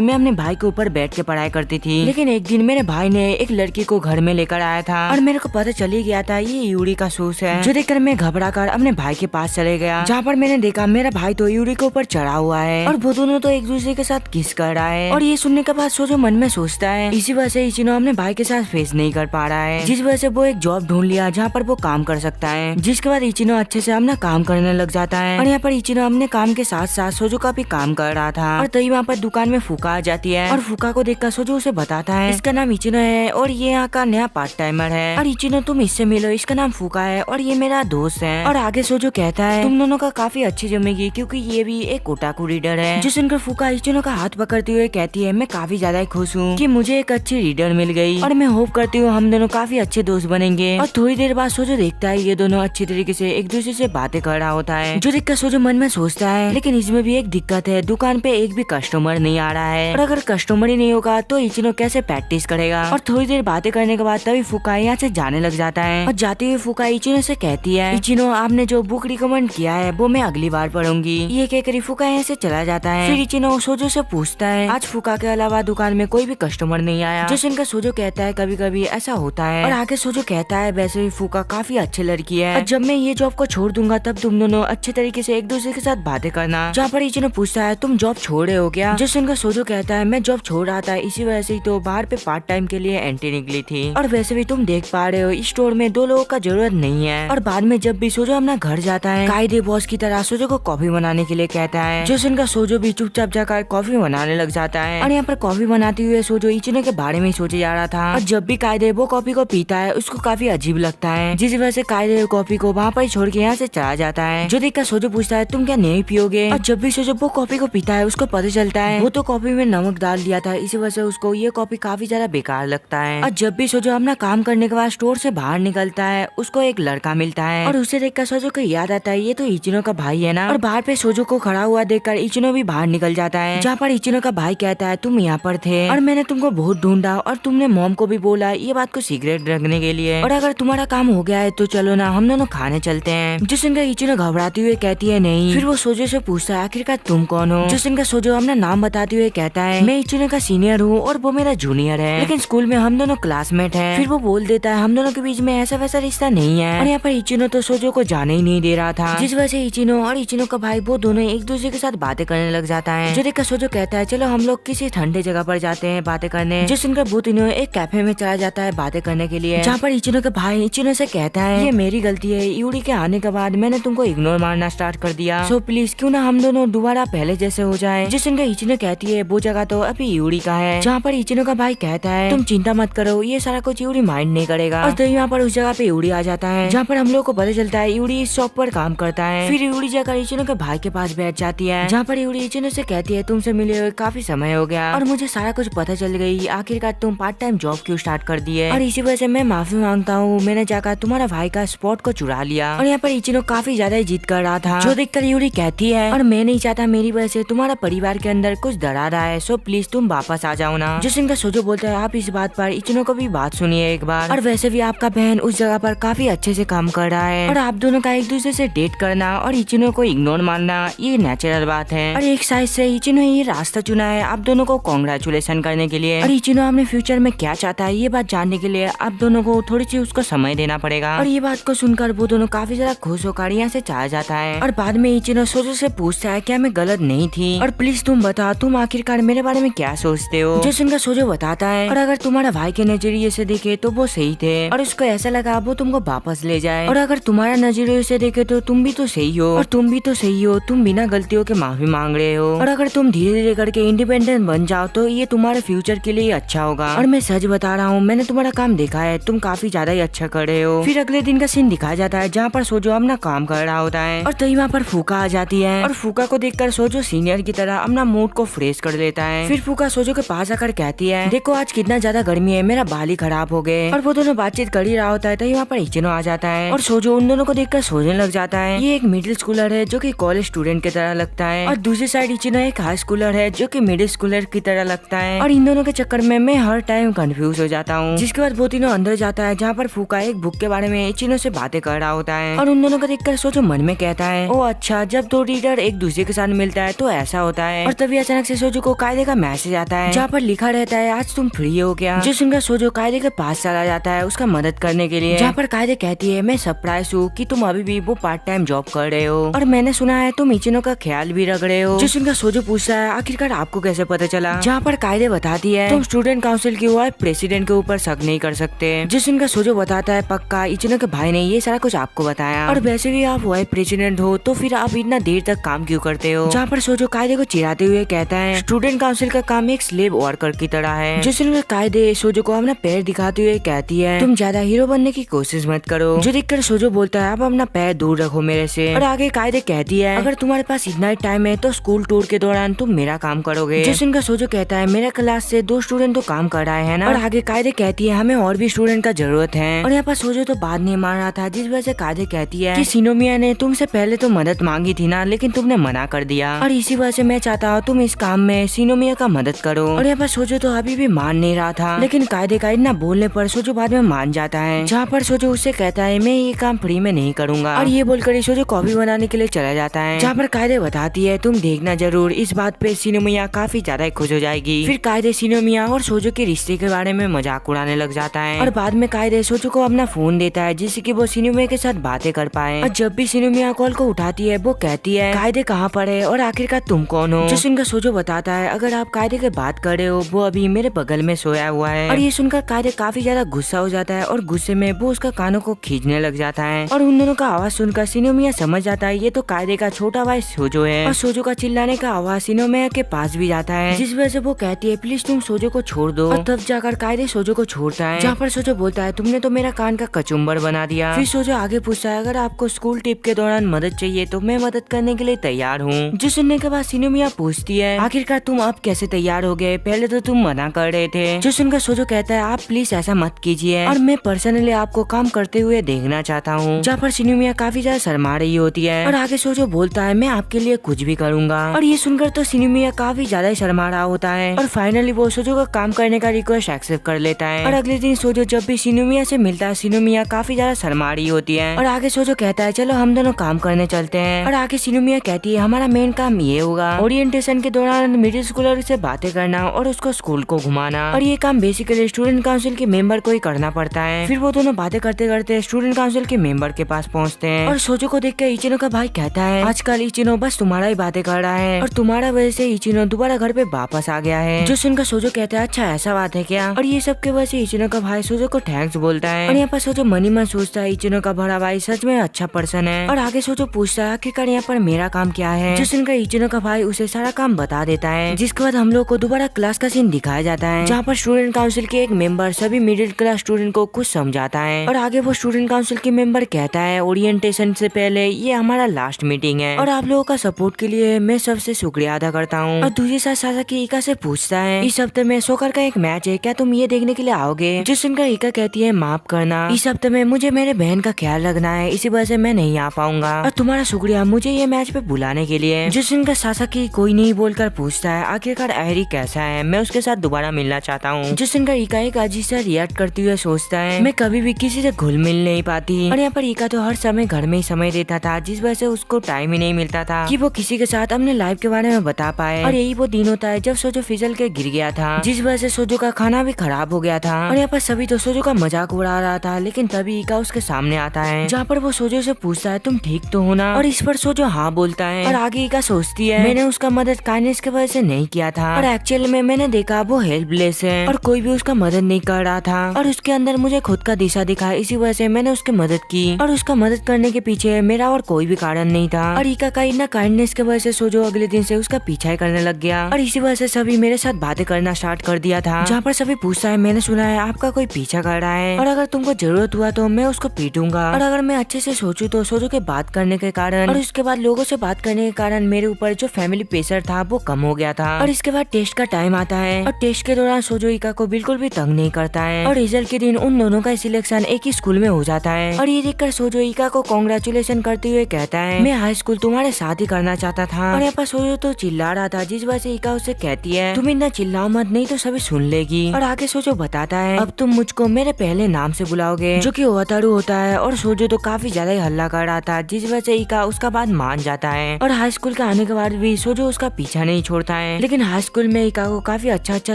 मैं अपने भाई के ऊपर बैठ के पढ़ाई करती थी, लेकिन एक दिन मेरे भाई ने एक लड़की को घर में लेकर आया था और मेरे को पता चली गया था ये यूरी का सूस है, जो देखकर मैं घबरा कर अपने भाई के पास चले गया। जहाँ पर मैंने देखा मेरा भाई तो यूरी के ऊपर चढ़ा हुआ है और वो दोनों तो एक दूसरे के साथ किस कर रहा है, और ये सुनने के बाद सोजो मन में सोचता है इसी वजह से इचिनो अपने भाई के साथ फेस नहीं कर पा रहा है, जिस वजह से वो एक जॉब ढूंढ लिया जहाँ पर वो काम कर सकता है। जिसके बाद इचिनो अच्छे से अपना काम करने लग जाता है, और यहाँ पर इचिनो अपने काम के साथ साथ सोजो का भी काम कर रहा था, और तभी वहाँ पर दुकान में फूका आ जाती है, और फूका को देखकर सोजो उसे बताता है इसका नाम इचिनो है और ये यहाँ का नया पार्ट टाइमर है, और इचिनो तुम इससे मिलो, इसका नाम फूका है और ये मेरा दोस्त है। और आगे सोजो कहता है तुम दोनों का काफी अच्छी जमेगी क्योंकि ये भी एक ओटाकू रीडर है। जो सुनकर फूका इचिनो का हाथ पकड़ते हुए कहती है मैं काफी ज्यादा खुश हूँ कि मुझे एक अच्छी रीडर मिल गई, और मैं होप करती हूँ हम दोनों काफी अच्छे दोस्त बनेंगे। और थोड़ी देर बाद सोजो देखता है ये दोनों अच्छी तरीके से एक दूसरे से बातें कर रहा होता है, जो देखकर सोजो मन में सोचता है लेकिन इसमें भी एक दिक्कत है, दुकान पे एक भी कस्टमर नहीं आ रहा है, और अगर कस्टमर ही नहीं होगा तो इचिनो कैसे प्रैक्टिस करेगा। और थोड़ी देर बातें करने के बाद तभी फूका यहाँ से जाने लग जाता है, और जाते हुए फूका इचिनो से कहती है इचिनो आपने जो बुक रिकमेंड किया है वो मैं अगली बार पढ़ूंगी। ये कहकर फूका यहाँ से चला जाता है। फिर इचिनो सोजो से पूछता है आज फूका के अलावा दुकान में कोई भी कस्टमर नहीं आया, जिस इनका सोजो कहता है कभी कभी ऐसा होता है, और आगे सोजो कहता है वैसे भी फूका काफी अच्छी लड़की है और जब मैं ये जॉब को छोड़ दूंगा तब तुम दोनों अच्छे तरीके से एक दूसरे के साथ बातें करना। जहाँ पर इचिनो पूछता है तुम जॉब छोड़ रहे हो क्या, जिस इनका सोजो कहता है मैं जॉब छोड़ रहा था इसी वजह से तो बाहर पे पार्ट टाइम के लिए एंट्री निकली थी, और वैसे भी तुम देख पा रहे हो इस स्टोर में 2 लोगों का जरूरत नहीं है। और बाद में जब भी सोजो अपना घर जाता है कायदे बॉस की तरह सोजो को कॉफी बनाने के लिए कहता है, जो इनका सोजो भी चुपचाप जाकर कॉफी बनाने लग जाता है, और यहाँ पर कॉफी बनाते हुए सोजो इचिनो के बारे में सोचे जा रहा था, और जब भी कायदे वो कॉफी को पीता है उसको काफी अजीब लगता है, जिस वजह से कायदे कॉफी को वहाँ पर छोड़ के यहाँ से चला जाता है। जो देखकर सोजो पूछता है तुम क्या नहीं पियोगे, और जब भी सोजो वो कॉफी को पीता है उसको पता चलता है वो तो कॉफी में नमक डाल दिया था, इसी वजह से उसको ये कॉफी काफी ज्यादा बेकार लगता है। और जब भी सोजो अपना काम करने के बाद स्टोर से बाहर निकलता है उसको एक लड़का मिलता है, और उसे देखकर सोजो को याद आता है ये तो इचिनो का भाई है ना, और बाहर पे सोजो को खड़ा हुआ देखकर इचिनो भी बाहर निकल जाता है। जहाँ पर इचिनो का भाई कहता है तुम यहाँ पर थे और मैंने तुमको बहुत ढूंढा, और तुमने मॉम को भी बोला ये बात को सीक्रेट रखने के लिए, और अगर तुम्हारा काम हो गया है तो चलो ना हम दोनों खाने चलते हैं। जो सुनकर इचिनो घबराती हुए कहती है नहीं। फिर वो सोजो से पूछता है आखिरकार तुम कौन हो। जो सुनकर सोजो अपना नाम बताते हुए कहता है मैं इचिनो का सीनियर हूँ और वो मेरा जूनियर है, लेकिन स्कूल में हम दोनों क्लासमेट हैं। फिर वो बोल देता है हम दोनों के बीच में ऐसा वैसा रिश्ता नहीं है, और यहाँ पर इचिनो तो सोजो को जाने ही नहीं दे रहा था, जिस वजह से इचिनो और इचिनो का भाई वो दोनों एक दूसरे के साथ बातें करने लग जाता है। जो देखकर सोजो कहता है चलो हम लोग किसी ठंडे जगह पर जाते हैं बातें करने। जो सुनकर वो तीनों एक कैफे में चला जाता है बातें करने के लिए, जहाँ पर इचिनो का भाई इचिनो से कहता है ये मेरी गलती है, यूरी के आने के बाद मैंने तुमको इग्नोर मारना स्टार्ट कर दिया, सो प्लीज क्यों ना हम दोनों दोबारा पहले जैसे हो जाए। जो सुनकर इचिनो कहती है वो जगह तो अभी यूरी का है, जहाँ पर इचिनो का भाई कहता है तुम चिंता मत करो ये सारा कुछ यूरी माइंड नहीं करेगा। और तो यहाँ पर उस जगह पे यूरी आ जाता है, जहाँ पर हम लोग को पता चलता है यूरी इस शॉप पर काम करता है। फिर यूरी जाकर इचिनो के भाई के पास बैठ जाती है, जहाँ पर यूरी इचिनो से कहती है तुमसे मिले हुए काफी समय हो गया और मुझे सारा कुछ पता चल गई, आखिरकार तुम पार्ट टाइम जॉब क्यों स्टार्ट कर दिए, और इसी वजह से मैं माफी मांगता हूँ, मैंने जाकर तुम्हारा भाई का स्पॉट को चुरा लिया। और यहाँ पर इचिनो काफी ज्यादा जिद कर रहा था, जो देखकर यूरी कहती है और मैं नहीं चाहता मेरी वजह से तुम्हारा परिवार के अंदर कुछ डरा रहा है, सो प्लीज तुम वापस आ जाओ ना। जिसका सोजो बोलता है आप इस बात पर इचिनो को भी बात सुनिए एक बार, और वैसे भी आपका बहन उस जगह पर काफी अच्छे से काम कर रहा है, और आप दोनों का एक दूसरे से डेट करना और इचिनो को इग्नोर मारना ये नेचुरल बात है, और एक साइड से इचिनो ये रास्ता चुना है आप दोनों को कांग्रेचुलेशन करने के लिए, और इचिनो अपने फ्यूचर में क्या चाहता है ये बात जानने के लिए आप दोनों को थोड़ी सी उसको समय देना पड़ेगा। और ये बात को सुनकर वो दोनों काफी ज्यादा खुश होकर यहाँ से चला जाता है, और बाद में इचिनो सोजो से पूछता है क्या मैं गलत नहीं थी, और प्लीज तुम बताओ तुम आखिरकार मेरे बारे में क्या सोचते हो। जो सुनकर सोजो बताता है और अगर तुम्हारा भाई के नजरिए से देखे तो वो सही थे और उसको ऐसा लगा वो तुमको वापस ले जाए, और अगर तुम्हारा नजरिए से देखे तो तुम भी तो सही हो और तुम भी तो सही हो, तुम बिना गलतियों के माफी मांग रहे हो, और अगर तुम धीरे धीरे करके इंडिपेंडेंट बन जाओ तो ये तुम्हारे फ्यूचर के लिए अच्छा होगा। और मैं सच बता रहा हूँ मैंने तुम्हारा काम देखा है, तुम काफी ज्यादा ही अच्छा कर रहे हो। फिर अगले दिन का सीन दिखाया जाता है जहाँ पर सोजो अपना काम कर रहा होता है, और तभी वहाँ पर फूका आ जाती है, और फूका को देखकर सोजो सीनियर की तरह अपना मूड को फ्रेश कर लेता है। फिर फूका सोजो के पास आकर कहती है देखो आज कितना ज्यादा गर्मी है, मेरा बाल ही खराब हो गए, और वो दोनों बातचीत कर ही रहा होता है तभी वहाँ पर इचिनो आ जाता है, और सोजो उन दोनों को देखकर देखकर सोचने लग जाता है ये एक मिडिल स्कूलर है जो कि कॉलेज स्टूडेंट की तरह लगता है, और दूसरी साइड इचिनो एक हाई स्कूलर है जो कि मिडिल स्कूलर की तरह लगता है। और इन दोनों के चक्कर में मैं हर टाइम कंफ्यूज हो जाता हूँ। जिसके बाद वो तीनों अंदर जाता है जहाँ पर फूका एक बुक के बारे में इचिनो से बातें कर रहा होता है, और उन दोनों को देखकर सोचो मन में कहता है ओ अच्छा, जब दो रीडर एक दूसरे के साथ मिलता है तो ऐसा होता है। और तभी अचानक से सोजो को कायदे का मैसेज आता है जहाँ पर लिखा रहता है आज तुम फ्री हो क्या। जो सुनकर सोजो कायदे के पास चला जाता है उसका मदद करने के लिए, जहाँ पर कायदे कहती है मैं सरप्राइज हूँ कि तुम अभी भी वो पार्ट टाइम जॉब कर रहे हो, और मैंने सुना है तुम इचिनो का ख्याल भी रख रहे हो। जो सुनकर सोजो पूछता है आखिरकार आपको कैसे पता चला, जहाँ पर कायदे बताती है तुम स्टूडेंट काउंसिल की वाइस प्रेसिडेंट के ऊपर शक नहीं कर सकते। जो सुनकर सोजो बताता है पक्का इचिनो के भाई ने ये सारा कुछ आपको बताया, और वैसे भी आप वाइस प्रेसिडेंट हो तो फिर आप इतना देर तक काम क्यों करते हो। जहाँ पर सोजो कायदे को चिढ़ाते हुए कहता है स्टूडेंट काउंसिल का काम एक स्लेव वर्कर की तरह है। जो सुनकर कायदे सोजो को अपना पैर दिखाते हुए कहती है तुम ज्यादा हीरो बनने की कोशिश मत करो। जो देखकर सोजो बोलता है आप अपना पैर दूर रखो मेरे से, और आगे कायदे कहती है अगर तुम्हारे पास इतना ही टाइम है तो स्कूल टूर के दौरान तुम मेरा काम करोगे। जो सुनकर सोजो कहता है मेरा क्लास से 2 स्टूडेंट तो काम कर रहा है ना, और आगे कायदे कहती है हमें और भी स्टूडेंट का जरूरत है। और यहाँ पर सोजो तो बात नहीं मान रहा था, जिस वजह से कायदे कहती है कि सिनोमिया ने तुमसे पहले तो मदद मांगी थी ना, लेकिन तुमने मना कर दिया, और इसी वजह से मैं चाहता हूँ तुम इस काम में सिनोमिया का मदद करो। और यहाँ पर सोजो तो अभी भी मान नहीं रहा था, लेकिन कायदे का इतना बोलने पर सोजो बाद में मान जाता है, जहाँ पर सोजो उससे कहता है मैं ये काम फ्री में नहीं करूंगा, और ये बोलकर सोजो कॉफी बनाने के लिए चला जाता है, जहाँ पर कायदे बताती है तुम देखना जरूर इस बात पे सिनोमिया काफी ज्यादा खुश हो जाएगी। फिर कायदे सिनोमिया और सोजो के रिश्ते के बारे में मजाक उड़ाने लग जाता है, और बाद में कायदे सोजो को अपना फोन देता है जिससे कि वो सिनोमिया के साथ बातें कर पाए। और जब भी सिनोमिया कॉल को उठाती है वो कहती है कायदे कहाँ पर है और आखिरकार तुम कौन हो। जो सुनकर सोजो बताता है अगर आप कायदे के बात कर रहे हो वो अभी मेरे बगल में सोया हुआ है, और ये सुनकर कायदे काफी ज्यादा गुस्सा हो जाता है, और गुस्से में वो उसका कानों को खींचने लग जाता है। और उन दोनों का आवाज सुनकर सिनोमिया समझ जाता है ये तो कायदे का छोटा भाई सोजो है, और सोजो का चिल्लाने का आवाज सिनोमिया के पास भी जाता है, जिस वजह से वो कहती है प्लीज तुम सोजो को छोड़ दो। और तब जाकर कायदे सोजो को छोड़ता है, जहाँ पर सोजो बोलता है तुमने तो मेरा कान का कचुम्बर बना दिया। फिर सोजो आगे पूछता है अगर आपको स्कूल ट्रिप के दौरान मदद चाहिए तो मैं मदद करने के लिए तैयार हूँ। जो सुनने के बाद सिनोमिया पूछती है आखिरकार तुम अब कैसे तैयार हो गए, पहले तो तुम मना कर रहे थे। जो सुनकर सोजो कहता है आप प्लीज ऐसा मत कीजिए, और मैं पर्सनली आपको काम करते हुए देखना चाहता हूँ। जहाँ पर सिनोमिया काफी ज्यादा शर्मा रही होती है, और आगे सोजो बोलता है मैं आपके लिए कुछ भी करूँगा। और ये सुनकर तो सिनोमिया काफी ज्यादा शर्मा रहा होता है, और फाइनली वो सोजो का काम करने का रिक्वेस्ट एक्सेप्ट कर लेता है। और अगले दिन सोजो जब भी सिनोमिया से मिलता है सिनोमिया काफी ज्यादा शर्मा रही होती है, और आगे सोजो कहता है चलो हम दोनों काम करने चलते हैं। और आगे सिनोमिया कहती है हमारा मेन काम ये होगा ओरिएंटेशन के दौरान मिडिल स्कूलर से बातें करना और उसको स्कूल को घुमाना, और ये काम बेसिकली स्टूडेंट काउंसिल के मेंबर को ही करना पड़ता है। फिर वो दोनों बातें करते करते स्टूडेंट काउंसिल के मेंबर के पास पहुंचते हैं, और सोजो को देखकर इचिनो का भाई कहता है आजकल इचिनो बस तुम्हारा ही बातें कर रहा है, और तुम्हारा वजह से इचिनो दोबारा घर पे वापस आ गया है। जो सुनकर सोजो कहता है अच्छा ऐसा बात है क्या, और ये सब के वजह से इचिनो का भाई सोजो को थैंक्स बोलता है। और यहाँ पर सोजो मनी मन सोचता है इचिनो का बड़ा भाई सच में अच्छा पर्सन है, और आगे सोजो पूछता है आखिरकार यहाँ पर मेरा काम क्या है। जो सुनकर इचिनो का भाई उसे सारा काम बता देता है, जिसके बाद हम लोग को दोबारा क्लास का सीन दिखाया जाता है, जहाँ पर स्टूडेंट काउंसिल के एक मेंबर सभी मिडिल क्लास स्टूडेंट को कुछ समझाता है, और आगे वो स्टूडेंट काउंसिल के मेंबर कहता है ओरिएंटेशन से पहले ये हमारा लास्ट मीटिंग है, और आप लोगों का सपोर्ट के लिए मैं सबसे शुक्रिया अदा करता हूँ। और दूसरी साथ सासाकी इका से पूछता है इस हफ्ते में सोकर का एक मैच है, क्या तुम ये देखने के लिए आओगे। जो सुनकर इका कहती है माफ करना, इस हफ्ते में मुझे मेरे बहन का ख्याल रखना है, इसी वजह से मैं नहीं आ पाऊंगा, और तुम्हारा शुक्रिया मुझे ये मैच पे बुलाने के लिए। जो सुनकर सासाकी कोई नहीं बोलकर पूछता है आखिरकार एरी कैसा है, मैं उसके साथ दोबारा मिलना चाहता हूँ। जो सुनकर इका एक अजीब सा रिएक्ट करते हुए सोचता है मैं कभी भी किसी से घुल मिल नहीं पाती, और यहाँ पर इका तो हर समय घर में ही समय देता था, जिस वजह से उसको टाइम ही नहीं मिलता था कि वो किसी के साथ अपने लाइफ के बारे में बता पाए। और यही वो दिन होता है जब सोजो फिसल के गिर गया था, जिस वजह से सोजो का खाना भी खराब हो गया था, और यहाँ पर सभी तो सोजो का मजाक उड़ा रहा था, लेकिन तभी इका उसके सामने आता है, जहाँ पर वो सोजो से पूछता है तुम ठीक तो हो ना, और इस पर सोजो हाँ बोलता है, और आगे इका सोचती है मैंने उसका मदद काइंडनेस की वजह से नहीं किया था, और एक्चुअल में मैंने देखा वो हेल्पलेस है और कोई भी उसका मदद नहीं कर रहा था, और उसके अंदर मुझे खुद का दिशा दिखा, इसी वजह से मैंने उसकी मदद की, और उसका मदद करने के पीछे मेरा और कोई भी कारण नहीं था। और इका का इतना काइंडनेस की वजह से सोजो अगले दिन से उसका पीछा ही करने लग गया, और इसी वजह से सभी मेरे साथ बातें करना स्टार्ट कर दिया था, जहाँ पर सभी पूछता है मैंने सुना है आपका कोई पीछा कर रहा है, और अगर तुमको जरूरत हुआ तो मैं उसको पीटूंगा। और अगर मैं अच्छे से सोचूं तो सोजो के बात करने के कारण और उसके बाद लोगों से बात करने के कारण मेरे ऊपर जो फैमिली प्रेशर था वो कम हो गया था। और इसके बाद टेस्ट का टाइम आता है, और टेस्ट के दौरान सोजो इका को बिल्कुल भी तंग नहीं करता है, और रिजल्ट के दिन उन दोनों का सिलेक्शन एक ही स्कूल में हो जाता है। और ये देखकर सोजो इका को कांग्रेचुलेशन करते हुए कहता है मैं हाई स्कूल तुम्हारे साथ ही करना चाहता था। और यहाँ पर सोजो तो चिल्ला रहा था, जिस वजह से इका उससे कहती है तुम इतना चिल्लाओ मत, नहीं तो सभी सुन लेगी। और आगे सोजो बताता है अब तुम मुझको मेरे पहले नाम से बुलाओगे, जो कि ओतारू होता है। और सोजो तो काफी ज्यादा ही हल्ला कर रहा था, जिस वजह से इका उसका बात मान जाता है। और हाई स्कूल के आने के बाद भी सोजो उसका पीछा नहीं छोड़ता है। लेकिन हाई स्कूल में इका को काफी अच्छा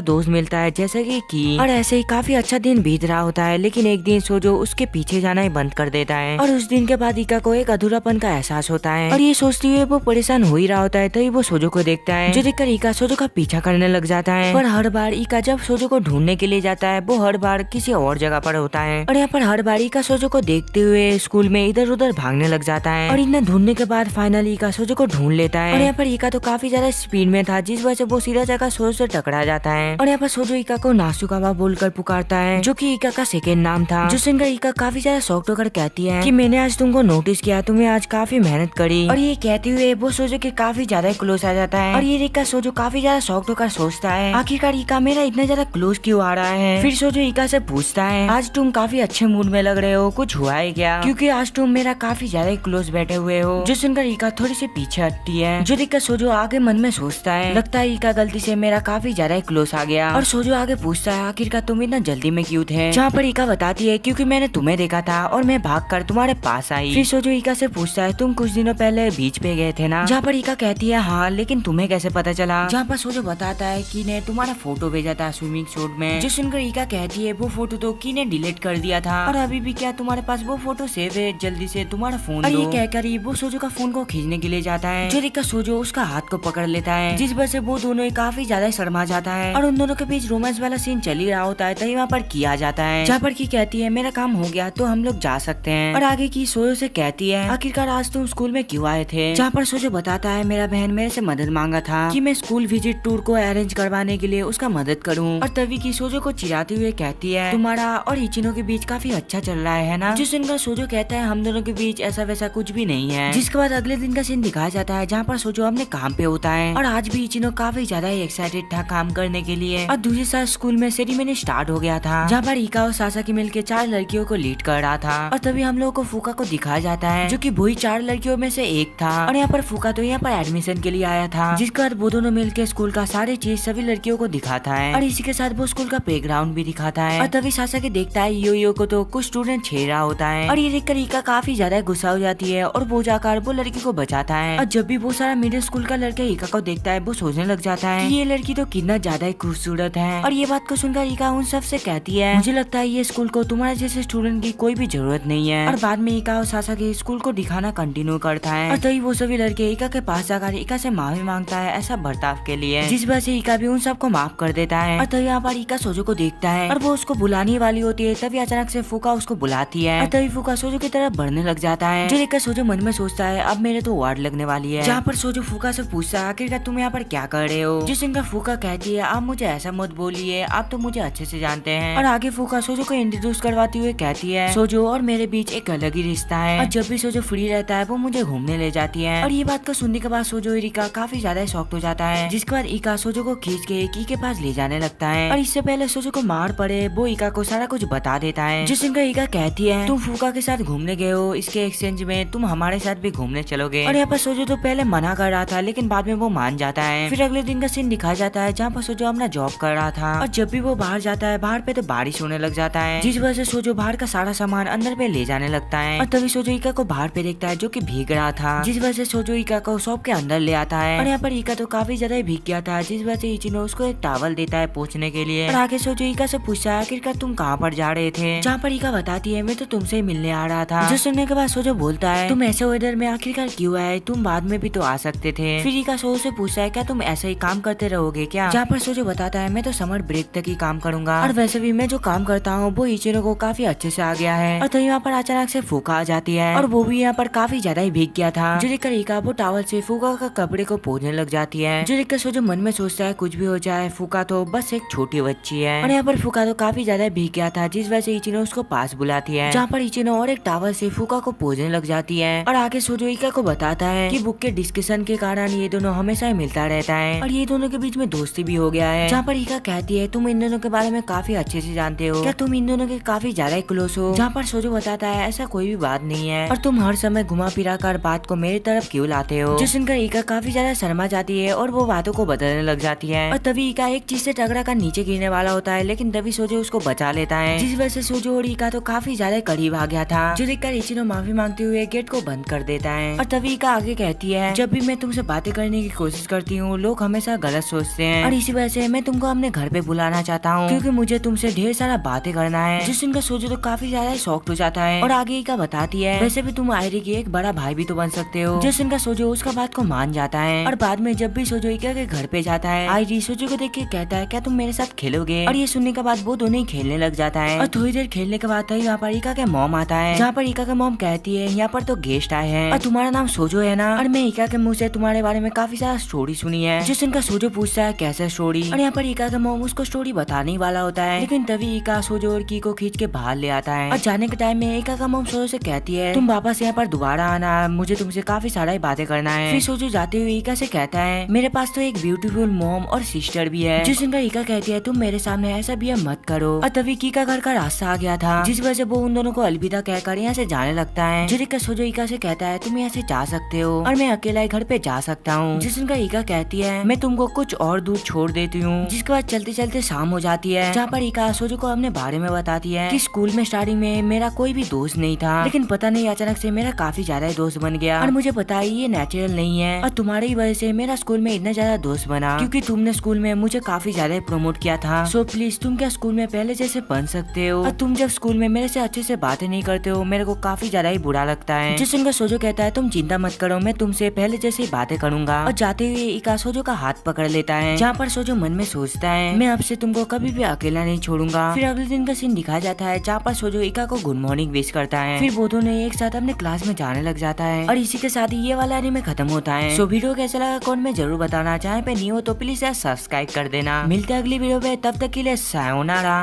दोस्त मिलता है, जैसे कि और ऐसे ही काफी अच्छा दिन बीत रहा होता है। लेकिन एक दिन सोजो उसके पीछे जाना ही बंद कर देता है। और उस दिन के बाद इका को एक अधूरापन का एहसास होता है। और ये सोचते हुए वो परेशान हो ही रहा होता है, तभी वो सोजो को देखता है, जो देखकर इका सोजो का पीछा करने लग जाता है। पर हर बार इका जब सोजो को ढूंढने के लिए जाता है, वो हर बार किसी और जगह पर होता है। और यहाँ पर हर बार इका सोजो को देखते हुए स्कूल में इधर उधर भागने लग जाता है। और इतना ढूंढने के बाद फाइनली इका सोजो को ढूंढ लेता है। और यहाँ पर इका तो काफी ज्यादा स्पीड में था, जिस वजह से वो सीधा जगह सोजो से टकरा जाता है। और यहाँ पर सोजो इका को नासुकावा बोलकर पुकारता है, जो कि इका का सेकेंड नाम था। जो सुनकर इका काफी ज्यादा शॉक्ड होकर कहती है कि मैंने आज तुमको नोटिस किया, तुम्हें आज काफी मेहनत करी। और ये कहते हुए वो सोजो के काफी ज्यादा क्लोज आ जाता है। और ये देखकर सोजो काफी ज्यादा शॉक्ड होकर सोचता है आखिरकार इका मेरा इतना ज्यादा क्लोज क्यों आ रहा है। फिर सोजो इका से पूछता है आज तुम काफी अच्छे मूड में लग रहे हो, कुछ हुआ है क्या, क्योंकि आज तुम मेरा काफी ज्यादा क्लोज बैठे हुए हो। जो सुनकर इका थोड़ी सी पीछे हटती है। जो देखकर सोजो आगे मन में सोचता है लगता है इका गलती से मेरा काफी ज्यादा क्लोज आ गया। और सोजो आगे पूछता है आखिरकार तुम इतना जल्दी में क्यों थे, जहाँ पर इका बताती है क्योंकि मैंने तुम्हें देखा था और मैं भागकर तुम्हारे पास आई। फिर सोजो इका से पूछता है तुम कुछ दिनों पहले बीच पे गए थे ना, जहाँ पर इका कहती है हाँ, लेकिन तुम्हें कैसे पता चला। जहाँ पर सोजो बताता है कि ने तुम्हारा फोटो भेजा था स्विमिंग सूट में। जो सुनकर इका कहती है वो फोटो तो की ने डिलीट कर दिया था और अभी भी क्या तुम्हारे पास वो फोटो सेव है, जल्दी से तुम्हारा फोन दो। ये कहकर ही वो सोजो का फोन को खींचने के लिए जाता है। जो देखकर सोजो उसका हाथ को पकड़ लेता है, जिस वजह से वो दोनों ही काफी ज्यादा शर्मा जाता है। और उन दोनों के बीच रोमांस वाला सीन चल ही रहा होता है, तभी वहाँ पर किया जाता है, जहाँ पर की कहती है मेरा काम हो गया तो हम लोग जा सकते हैं। और आगे की सोजो से कहती है आखिरकार आज तुम स्कूल में क्यों आए थे, जहाँ पर सोजो बताता है मेरा बहन मेरे से मदद मांगा था कि मैं स्कूल विजिट टूर को अरेंज करवाने के लिए उसका मदद करूँ। और तभी की सोजो को चिढ़ाते हुए कहती है तुम्हारा और इचिनो के बीच काफी अच्छा चल रहा है ना। जिस सुनकर सोजो कहता है हम दोनों के बीच ऐसा वैसा कुछ भी नहीं है। जिसके बाद अगले दिन का सीन दिखाया जाता है, जहाँ पर सोजो अपने काम पे होता है। और आज भी इचिनो काफी ज्यादा एक्साइटेड था काम करने के लिए। और दूसरी साइड स्कूल में सेरेमनी स्टार्ट हो गया था, जहाँ पर इका और सासाकी मिलकर 4 लड़कियों को लीड कर रहा था। और तभी हम लोगों को फूका को दिखाया जाता है, जो कि वही 4 लड़कियों में से एक था। और यहाँ पर फूका तो यहाँ पर एडमिशन के लिए आया था, जिसके बाद वो दोनों मिलकर स्कूल का सारी चीज सभी लड़कियों को दिखाता है। और इसी के साथ वो स्कूल का प्लेग्राउंड भी दिखाता है। और तभी सासाकी देखता है यो को तो कुछ स्टूडेंट छेड़ रहा होता है। और ये देखकर इका काफी ज्यादा गुस्सा हो जाती है और वो जाकर वो लड़की को बचाता है। और जब भी वो सारा मिडिल स्कूल का लड़का इका को देखता है, वो सोचने लग जाता है कि ये लड़की तो कितना ज्यादा ही खूबसूरत है। और ये बात को सुनकर इका उन सब से कहती है मुझे लगता है ये स्कूल को तुम्हारे जैसे स्टूडेंट की कोई भी जरूरत नहीं है। और बाद में इका और सासाकी स्कूल को दिखाना कंटिन्यू करता है। और तभी वो सभी लड़के इका के पास जाकर इका से माफी मांगता है ऐसा बर्ताव के लिए, जिस वजह से इका भी उन सबको माफ कर देता है। और तभी यहाँ पर इका सोजो को देखता है और वो उसको बुलाने वाली होती है, तभी अचानक से फूका उसको बुलाती है। और तभी फूका सोजो की तरफ बढ़ने लग जाता है, जो देखकर सोजो मन में सोचता है अब मेरे तो वार्ड लगने वाली है। जहाँ पर सोजो फूका से पूछता है आखिरकार तुम यहाँ पर क्या कर रहे हो, जिस इनका फूका कहती है आप मुझे ऐसा मत बोलिए, आप तो मुझे अच्छे से जानते हैं। और आगे फूका सोजो को इंट्रोड्यूस करवाती हुए कहती है सोजो और मेरे बीच एक अलग ही रिश्ता है, और जब भी सोजो फ्री रहता है वो मुझे घूमने ले जाती है। और ये बात को सुनने के बाद सोजो इका काफी ज्यादा शॉक्ड हो जाता है, जिसके बाद इका सोजो को खींच के की के पास ले जाने लगता है। और इससे पहले सोजो को मार पड़े वो इका को सारा कुछ बता देता है, जिस इनका इका कहती है तुम फूका के साथ घूमने गए हो, इसके एक्सचेंज में तुम हमारे साथ भी घूमने चलोगे। और यहाँ पर सोजो तो पहले मना कर रहा था, लेकिन बाद में वो मान जाता है। फिर अगले दिन का सीन दिखाया जाता है, जहाँ पर सोजो अपना जॉब कर रहा था। और जब भी वो बाहर जाता है, बाहर पे तो बारिश होने लग जाता है, जिस वजह से सोजो बाहर का सारा सामान अंदर पे ले जाने लगता है। और तभी सोजो इका को बाहर पे देखता है, जो कि भीग रहा था, जिस वजह से सोजो इका को शॉप के अंदर ले आता है। और यहाँ पर इका तो काफी ज्यादा भीग गया था, जिस वजह से इचिनो उसको एक टॉवल देता है पोंछने के लिए। और आगे सोजो इका से पूछता है आखिरकार तुम कहाँ पर जा रहे थे, जहाँ पर इका बताती है मैं तो तुमसे मिलने आ रहा था। जो सुनने के बाद सोजो बोलता है तुम ऐसे वेदर में आखिरकार क्यों आए, तुम बाद में भी तो आ सकते थे। फिर इका सोजो से पूछता है क्या तुम ऐसे ही काम करते रहोगे क्या, जहाँ पर सोजो बताता है मैं तो समर ब्रेक तक ही काम करूंगा, और वैसे भी मैं जो काम करता हूँ वो इचिनो को काफी अच्छे से आ गया है। और तो यहाँ पर अचानक से फूका आ जाती है, और वो भी यहाँ पर काफी ज्यादा ही भीग गया था, जो देखकर इका वो टॉवल से फूका का कपड़े को पोंछने लग जाती है। जो देखकर सोजो मन में सोचता है कुछ भी हो जाए फूका तो बस एक छोटी बच्ची है। और यहाँ पर फूका तो काफी ज्यादा भीग गया था, जिस वजह से इचिनो उसको पास बुलाती है, जहाँ पर इचिनो और एक टॉवल से फूका को पोंछने लग जाती है। और आगे सोजो इका को बताता है कि बुक के डिस्कशन के कारण ये दोनों हमेशा ही मिलता रहता है, और ये दोनों के बीच में दोस्ती भी हो गया है। जहाँ पर इका कहती है तुम इन दोनों के बारे में काफी अच्छे से जानते हो, क्या तुम इन दोनों के काफी ज्यादा क्लोज हो, जहाँ पर सोजो बताता है ऐसा कोई कोई भी बात नहीं है और तुम हर समय घुमा फिरा कर बात को मेरी तरफ क्यों लाते हो। जो सुनकर इका काफी ज्यादा शर्मा जाती है और वो बातों को बदलने लग जाती है और तभी इका एक चीज से टकरा कर नीचे गिरने वाला होता है, लेकिन तभी सोजो उसको बचा लेता है, जिस वजह से सोजो और इका तो काफी ज्यादा करीब आ गया था। जो देखकर इचिनो माफी मांगते हुए गेट को बंद कर देता है और तभी इका आगे कहती है, जब भी मैं तुमसे बातें करने की कोशिश करती हूँ लोग हमेशा गलत सोचते हैं और इसी वजह से मैं तुमको अपने घर पे बुलाना चाहता हूँ क्योंकि मुझे तुमसे ढेर सारा बातें करना है। जिस सुनकर सोजो तो काफी ज्यादा शॉक्ड हो जाता है और आगे इका बताती है, वैसे भी तुम आयरी की एक बड़ा भाई भी तो बन सकते हो। जिस सुनकर सोजो उसका बात को मान जाता है और बाद में जब भी सोजो इका के घर पे जाता है आयरी सोजो को देख के कहता है, क्या तुम मेरे साथ खेलोगे। और ये सुनने के बाद वो दोनों ही खेलने लग जाता है और थोड़ी देर खेलने के बाद यहाँ पर इका के मॉम आता है, जहाँ पर इका के मॉम कहती है, यहाँ पर तो गेस्ट आए हैं और तुम्हारा नाम सोजो है ना, और मैं इका के मुँह से तुम्हारे बारे में काफी सारा स्टोरी सुनी है। जिस सुनकर सोजो पूछता है कैसे स्टोरी, और यहाँ पर इका का मॉम उसको स्टोरी बताने वाला होता है, लेकिन तभी इका सोजो और की को खींच के बाहर ले आता है और जाने के टाइम में इका का मॉम सोजो से कहती है, तुम वापस यहाँ पर दोबारा आना, मुझे तुमसे काफी सारा बातें करना है। फिर सोजो जाते हुए इका से कहता है, मेरे पास तो एक ब्यूटीफुल मॉम और सिस्टर भी है। जिस सुनकर इका कहती है, तुम मेरे सामने ऐसा भी मत करो। और तभी की का घर का रास्ता आ गया था, जिस वजह से वो उन दोनों को अलविदा कहकर यहाँ से जाने लगता है। जो देखकर सोजो इका से कहता है, तुम यहाँ से जा सकते हो और मैं अकेला ही घर पे जा सकता हूँ। जिस सुनकर इका कहती है, मैं तुमको कुछ और दूर छोड़ देती हूँ। जिसके बाद चलते चलते शाम हो जाती है, जहाँ पर इका सोजो को अपने बारे में बताती है कि स्कूल में स्टार्टिंग में मेरा कोई भी दोस्त नहीं था, लेकिन पता नहीं अचानक से मेरा काफी ज्यादा दोस्त बन गया और मुझे पता है ये नेचुरल नहीं है और तुम्हारी ही वजह से मेरा स्कूल में इतना ज्यादा दोस्त बना क्योंकि तुमने स्कूल में मुझे काफी ज्यादा प्रमोट किया था। सो प्लीज तुम क्या स्कूल में पहले जैसे बन सकते हो, और तुम जब स्कूल में मेरे से अच्छे से बातें नहीं करते हो मेरे को काफी ज्यादा ही बुरा लगता है। जिस सुनकर सोजो कहता है, तुम चिंता मत करो, मैं तुमसे पहले जैसे ही बातें करूंगा। और जाते हुए इका सोजो का हाथ पकड़ लेता है, जहाँ पर सोजो मन में सोचता है, मैं अब से तुमको कभी भी अकेला नहीं छोड़ूंगा। फिर अगले दिन का सीन दिखाया जाता है, जहाँ पर सोजो इका को गुड मॉर्निंग विश करता है। फिर वो दोनों एक साथ अपने क्लास में जाने लग जाता है और इसी के साथ ही ये वाला एनीमे खत्म होता है। सो वीडियो कैसा लगा कमेंट में जरूर बताना, चैनल पे न्यू हो तो प्लीज सब्सक्राइब कर देना। मिलते हैं अगली वीडियो में, तब तक के लिए सायोनारा।